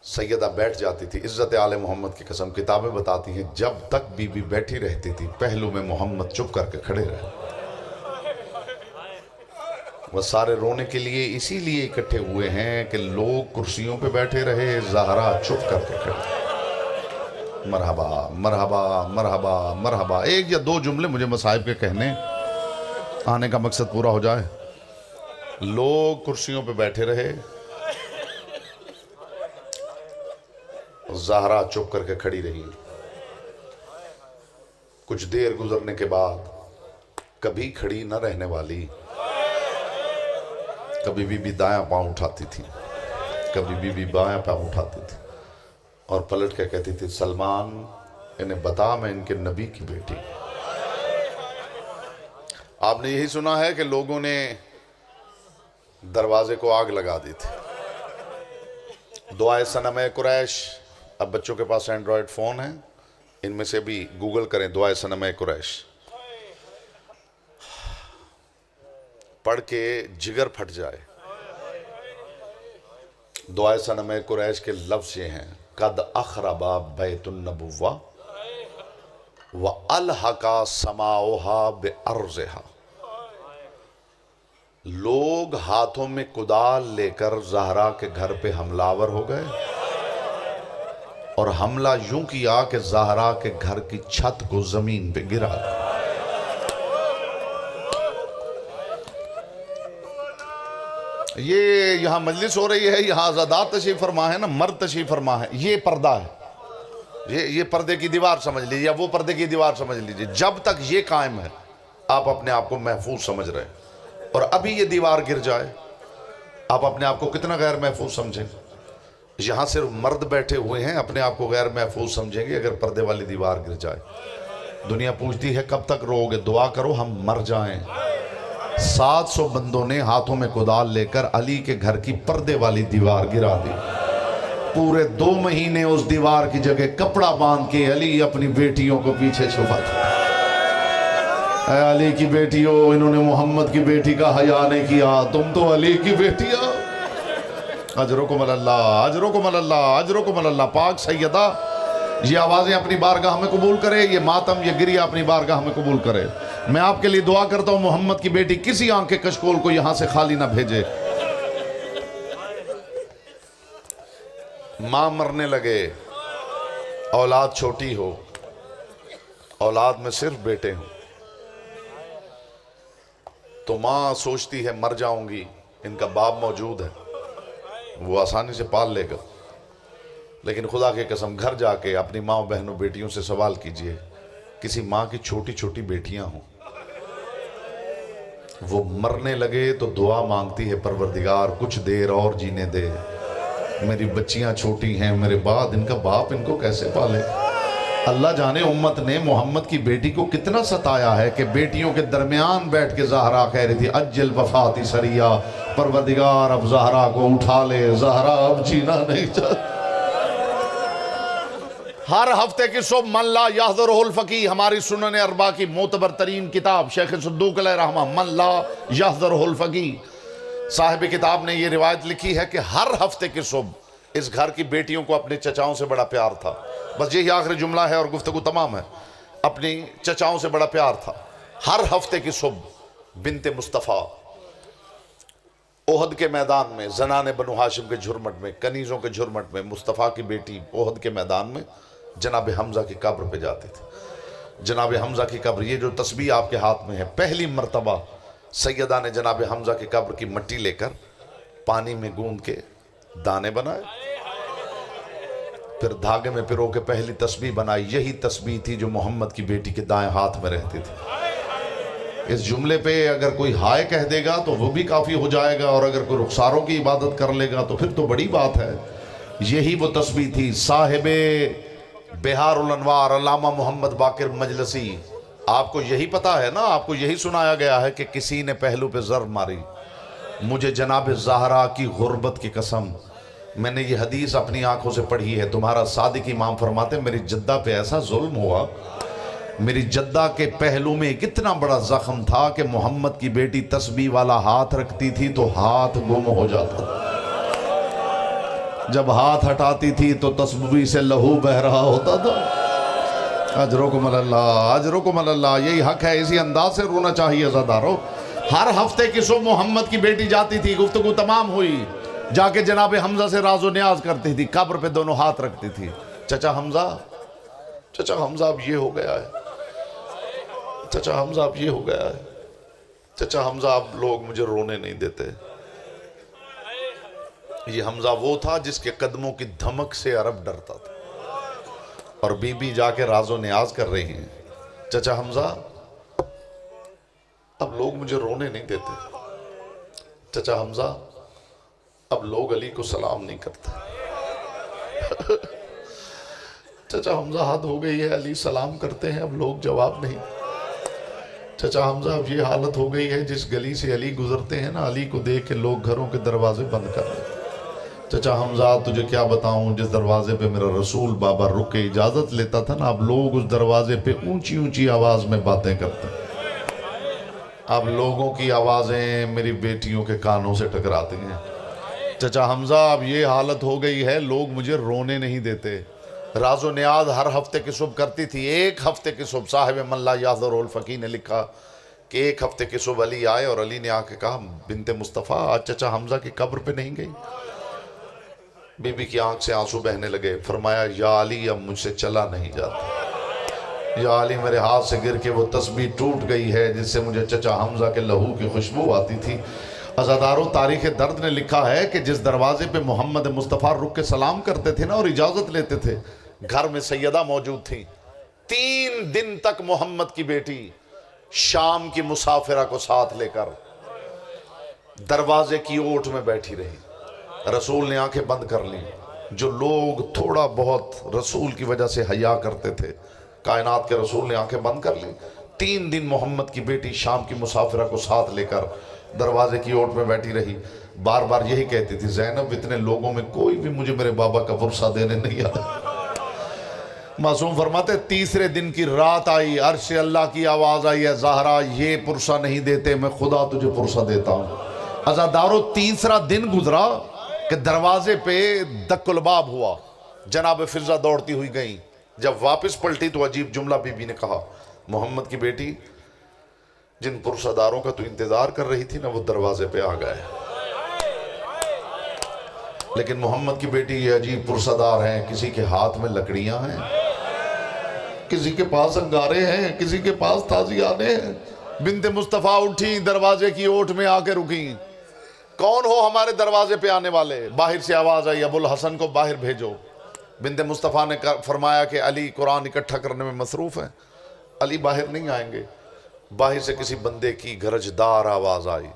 سیدہ بیٹھ جاتی تھی، عزت آل محمد کی قسم کتابیں بتاتی ہیں جب تک بی بی بیٹھی رہتی تھی پہلو میں محمد چپ کر کے کھڑے رہے۔ وہ سارے رونے کے لیے اسی لیے اکٹھے ہوئے ہیں کہ لوگ کرسیوں پہ بیٹھے رہے، زہرا چپ کر کے کھڑے۔ مرحبا مرحبا مرحبا مرحبا۔ ایک یا دو جملے مجھے مصائب کے کہنے، آنے کا مقصد پورا ہو جائے۔ لوگ کرسیوں پہ بیٹھے رہے، زہرا چپ کر کے کھڑی رہی۔ کچھ دیر گزرنے کے بعد کبھی کھڑی نہ رہنے والی کبھی بیوی دایاں پاؤں اٹھاتی تھی، کبھی بیوی بایاں پاؤں اٹھاتی تھی اور پلٹ کے کہتی تھی سلمان انہیں بتا میں ان کے نبی کی بیٹی۔ آپ نے یہی سنا ہے کہ لوگوں نے دروازے کو آگ لگا دی تھی۔ دعائے صنم قریش، اب بچوں کے پاس اینڈرائڈ فون ہیں، ان میں سے بھی گوگل کریں دعائے صنم قریش، پڑھ کے جگر پھٹ جائے۔ دعائے صنم قریش کے لفظ یہ ہیں قد اخربا بیت النبوہ وَأَلْحَقَ سَمَاؤُهَا بِأَرْضِهَا۔ لوگ ہاتھوں میں کدال لے کر زہرا کے گھر پہ حملہ ہو گئے اور حملہ یوں کیا کہ زہرا کے گھر کی چھت کو زمین پہ گرا دیا۔ یہ یہاں مجلس ہو رہی ہے، یہاں آزادات تشریف فرما ہے نا، مرد تشریف فرما ہے، یہ پردہ ہے، یہ پردے کی دیوار سمجھ لیجیے یا وہ پردے کی دیوار سمجھ لیجیے۔ جب تک یہ قائم ہے آپ اپنے آپ کو محفوظ سمجھ رہے ہیں، اور ابھی یہ دیوار گر جائے آپ اپنے آپ کو کتنا غیر محفوظ سمجھیں گے؟ یہاں صرف مرد بیٹھے ہوئے ہیں اپنے آپ کو غیر محفوظ سمجھیں گے اگر پردے والی دیوار گر جائے۔ دنیا پوچھتی ہے کب تک رو گے؟ دعا کرو ہم مر جائیں۔ 700 بندوں نے ہاتھوں میں کدال لے کر علی کے گھر کی پردے والی دیوار گرا دی۔ پورے 2 مہینے اس دیوار کی جگہ کپڑا باندھ کے علی اپنی بیٹیوں کو پیچھے چھپا تھا۔ اے علی کی بیٹیوں، انہوں نے محمد کی بیٹی کا حیا نہیں کیا، تم تو علی کی بیٹیاں۔ اجرکم اللہ، اجرکم اللہ، اجرکم اللہ۔ پاک سیدہ یہ آوازیں اپنی بارگاہ میں قبول کرے، یہ ماتم یہ گریہ اپنی بارگاہ میں قبول کرے۔ میں آپ کے لیے دعا کرتا ہوں محمد کی بیٹی کسی آنکھ کے کشکول کو یہاں سے خالی نہ بھیجے۔ ماں مرنے لگے، اولاد چھوٹی ہو، اولاد میں صرف بیٹے ہوں، تو ماں سوچتی ہے مر جاؤں گی، ان کا باپ موجود ہے، وہ آسانی سے پال لے گا۔ لیکن خدا کی قسم گھر جا کے اپنی ماں بہنوں بیٹیوں سے سوال کیجئے، کسی ماں کی چھوٹی چھوٹی بیٹیاں ہوں، وہ مرنے لگے تو دعا مانگتی ہے پروردگار کچھ دیر اور جینے دے، میری بچیاں چھوٹی ہیں، میرے بعد ان کا باپ ان کو کیسے پالے؟ اللہ جانے امت نے محمد کی بیٹی کو کتنا ستایا ہے کہ بیٹیوں کے درمیان بیٹھ کے زہرا کہہ رہی تھی اجل وفاتی سریہ، پروردگار اب زہرا کو اٹھا لے، زہرا اب جینا نہیں چاہتا۔ ہر ہفتے کی صبح من لا یحضرہ الفقیہ، ہماری سنن اربعہ کی معتبر ترین کتاب شیخ صدوق علیہ رحمہ، من لا یحضرہ الفقیہ، صاحب کتاب نے یہ روایت لکھی ہے کہ ہر ہفتے کی صبح اس گھر کی بیٹیوں کو اپنے چچاؤں سے بڑا پیار تھا۔ بس یہی آخری جملہ ہے اور گفتگو تمام ہے۔ اپنی چچاؤں سے بڑا پیار تھا۔ ہر ہفتے کی صبح بنت مصطفیٰ احد کے میدان میں، زنان بنو ہاشم کے جھرمٹ میں، کنیزوں کے جھرمٹ میں، مصطفیٰ کی بیٹی احد کے میدان میں جناب حمزہ کی قبر پہ جاتے تھے۔ جناب حمزہ کی قبر، یہ جو تسبیح آپ کے ہاتھ میں ہے، پہلی مرتبہ سیدہ نے جناب حمزہ کی قبر کی مٹی لے کر پانی میں گوندھ کے دانے بنائے، پھر دھاگے میں پرو کے پہلی تسبیح بنائی۔ یہی تسبیح تھی جو محمد کی بیٹی کے دائیں ہاتھ میں رہتی تھی۔ اس جملے پہ اگر کوئی ہائے کہہ دے گا تو وہ بھی کافی ہو جائے گا، اور اگر کوئی رخساروں کی عبادت کر لے گا تو پھر تو بڑی بات ہے۔ یہی وہ تسبیح تھی۔ صاحب بہار الانوار علامہ محمد باقر مجلسی، آپ کو یہی پتا ہے نا، آپ کو یہی سنایا گیا ہے کہ کسی نے پہلو پہ ضرب ماری، مجھے جناب زہرا کی غربت کی قسم، میں نے یہ حدیث اپنی آنکھوں سے پڑھی ہے۔ تمہارا صادق امام فرماتے ہیں میری جدہ پہ ایسا ظلم ہوا، میری جدہ کے پہلو میں کتنا بڑا زخم تھا کہ محمد کی بیٹی تسبیح والا ہاتھ رکھتی تھی تو ہاتھ گم ہو جاتا تھا، جب ہاتھ ہٹاتی تھی تو تسبیح سے لہو بہ رہا ہوتا تھا۔ اجرکم اللہ، اجرکم اللہ۔ یہی حق ہے، اسی انداز سے رونا چاہیے زادارو۔ ہر ہفتے کی صبح محمد کی بیٹی جاتی تھی، گفتگو تمام ہوئی، جا کے جناب حمزہ سے راز و نیاز کرتی تھی، قبر پہ دونوں ہاتھ رکھتی تھی، چچا حمزہ، چچا حمزہ اب یہ ہو گیا ہے، چچا حمزہ اب یہ ہو گیا ہے، چچا حمزہ اب لوگ مجھے رونے نہیں دیتے۔ یہ حمزہ وہ تھا جس کے قدموں کی دھمک سے عرب ڈرتا تھا، اور بی بی جا کے راز و نیاز کر رہی ہیں، چچا حمزہ اب لوگ مجھے رونے نہیں دیتے، چچا حمزہ اب لوگ علی کو سلام نہیں کرتے. چچا حمزہ حد ہو گئی ہے، علی سلام کرتے ہیں اب لوگ جواب نہیں. چچا حمزہ اب یہ حالت ہو گئی ہے، جس گلی سے علی گزرتے ہیں نا، علی کو دیکھ کے لوگ گھروں کے دروازے بند کر رہے ہیں. چچا حمزہ تجھے کیا بتاؤں، جس دروازے پہ میرا رسول بابا رک کے اجازت لیتا تھا نا، اب لوگ اس دروازے پہ اونچی اونچی آواز میں باتیں کرتے ہیں. اب لوگوں کی آوازیں میری بیٹیوں کے کانوں سے ٹکراتی ہیں. چچا حمزہ اب یہ حالت ہو گئی ہے، لوگ مجھے رونے نہیں دیتے. راز و نیاز ہر ہفتے کی صبح کرتی تھی. ایک ہفتے کی صبح صاحب من لا یحضر الفقی نے لکھا کہ ایک ہفتے کی صبح علی آئے اور علی نے آ کے کہا بنت مصطفیٰ آج چچا حمزہ کی قبر پہ نہیں گئی؟ بی بی کی آنکھ سے آنسو بہنے لگے. فرمایا یا علی اب مجھ سے چلا نہیں جاتا. یا علی میرے ہاتھ سے گر کے وہ تسبیح ٹوٹ گئی ہے جس سے مجھے چچا حمزہ کے لہو کی خوشبو آتی تھی. عزادارو تاریخ درد نے لکھا ہے کہ جس دروازے پہ محمد مصطفیٰ رک کے سلام کرتے تھے نا اور اجازت لیتے تھے، گھر میں سیدہ موجود تھیں. 3 دن تک محمد کی بیٹی شام کی مسافرہ کو ساتھ لے کر دروازے کی اوٹ میں بیٹھی رہی. رسول نے آنکھیں بند کر لی. جو لوگ تھوڑا بہت رسول کی وجہ سے حیا کرتے تھے، کائنات کے رسول نے آنکھیں بند کر لی. 3 دن محمد کی بیٹی شام کی مسافرہ کو ساتھ لے کر دروازے کی اوٹ میں بیٹھی رہی. بار بار یہی کہتی تھی زینب اتنے لوگوں میں کوئی بھی مجھے میرے بابا کا فرصہ دینے نہیں آتا. معصوم فرماتے 3 دن کی رات آئی، عرش اللہ کی آواز آئی ہے زہرا یہ پرسہ نہیں دیتے، میں خدا تجھے پرسہ دیتا ہوں. عزادارو 3 دن گزرا کہ دروازے پہ دق الباب ہوا. جناب فضہ دوڑتی ہوئی گئیں. جب واپس پلٹی تو عجیب جملہ بی بی نے کہا محمد کی بیٹی جن پرسہ داروں کا تو انتظار کر رہی تھی نا وہ دروازے پہ آ گئے. لیکن محمد کی بیٹی یہ عجیب پرسہ دار ہیں، کسی کے ہاتھ میں لکڑیاں ہیں، کسی کے پاس انگارے ہیں، کسی کے پاس تازیانے ہیں. بنت مصطفیٰ اٹھی دروازے کی اوٹ میں آ کے رکیں. کون ہو ہمارے دروازے پہ آنے والے؟ باہر سے آواز آئی ابو الحسن کو باہر بھیجو. بنت مصطفیٰ نے فرمایا کہ علی قرآن اکٹھا کرنے میں مصروف ہیں، علی باہر نہیں آئیں گے. باہر سے کسی بندے کی گرجدار آواز آئی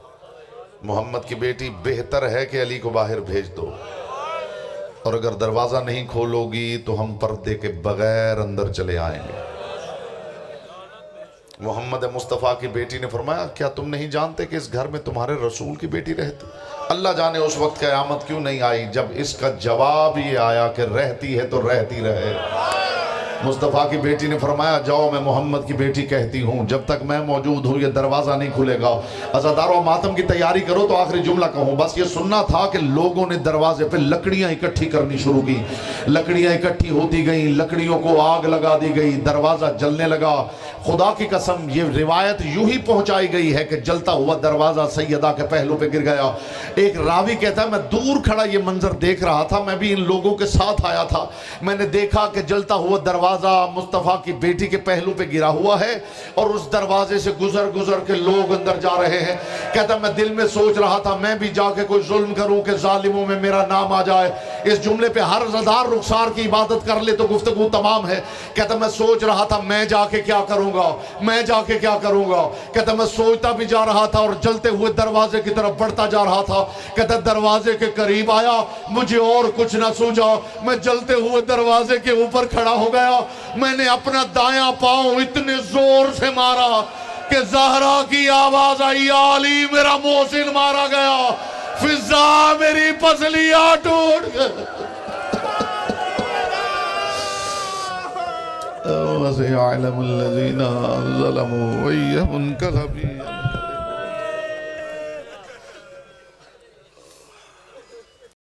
محمد کی بیٹی بہتر ہے کہ علی کو باہر بھیج دو، اور اگر دروازہ نہیں کھولو گی تو ہم پردے کے بغیر اندر چلے آئیں گے. محمد مصطفیٰ کی بیٹی نے فرمایا کیا تم نہیں جانتے کہ اس گھر میں تمہارے رسول کی بیٹی رہتی؟ اللہ جانے اس وقت قیامت کیوں نہیں آئی جب اس کا جواب یہ آیا کہ رہتی ہے تو رہتی رہے. مصطفیٰ کی بیٹی نے فرمایا جاؤ میں محمد کی بیٹی کہتی ہوں جب تک میں موجود ہوں یہ دروازہ نہیں کھلے گا. عزادارو ماتم کی تیاری کرو تو آخری جملہ کہوں. بس یہ سننا تھا کہ لوگوں نے دروازے پہ لکڑیاں اکٹھی کرنی شروع کی. لکڑیاں اکٹھی ہوتی گئیں، لکڑیوں کو آگ لگا دی گئی، دروازہ جلنے لگا. خدا کی قسم یہ روایت یوں ہی پہنچائی گئی ہے کہ جلتا ہوا دروازہ سیدہ کے پہلو پہ گر گیا. ایک راوی کہتا ہے میں دور کھڑا یہ منظر دیکھ رہا تھا، میں بھی ان لوگوں کے ساتھ آیا تھا. میں نے دیکھا کہ جلتا ہوا دروازہ مصطفیٰ کی بیٹی کے پہلو پہ گرا ہوا ہے اور اس دروازے سے گزر گزر کے لوگ اندر جا رہے ہیں. کہتا میں دل میں سوچ رہا تھا میں بھی جا کے کوئی ظلم کروں کہ ظالموں میں میرا نام آ جائے. اس جملے پہ ہر عزادار رخسار کی عبادت کر لے تو گفتگو تمام ہے. کہتا میں سوچ رہا تھا میں جا کے کیا کروں گا، میں جا کے کیا کروں گا. کہتا میں سوچتا بھی جا رہا تھا اور جلتے ہوئے دروازے کی طرف بڑھتا جا رہا تھا. کہتا دروازے کے قریب آیا مجھے اور کچھ نہ سوچا، میں جلتے ہوئے دروازے کے اوپر کھڑا ہو گیا. میں نے اپنا دایاں پاؤں اتنے زور سے مارا کہ زہرا کی آواز آئی علی میرا محسن مارا گیا. فضا میری پسلیاں ٹوٹ گئی. وَسَيَعْلَمُ الَّذِينَ ظَلَمُوا وَيَّهُمْ انْقَلَبُوا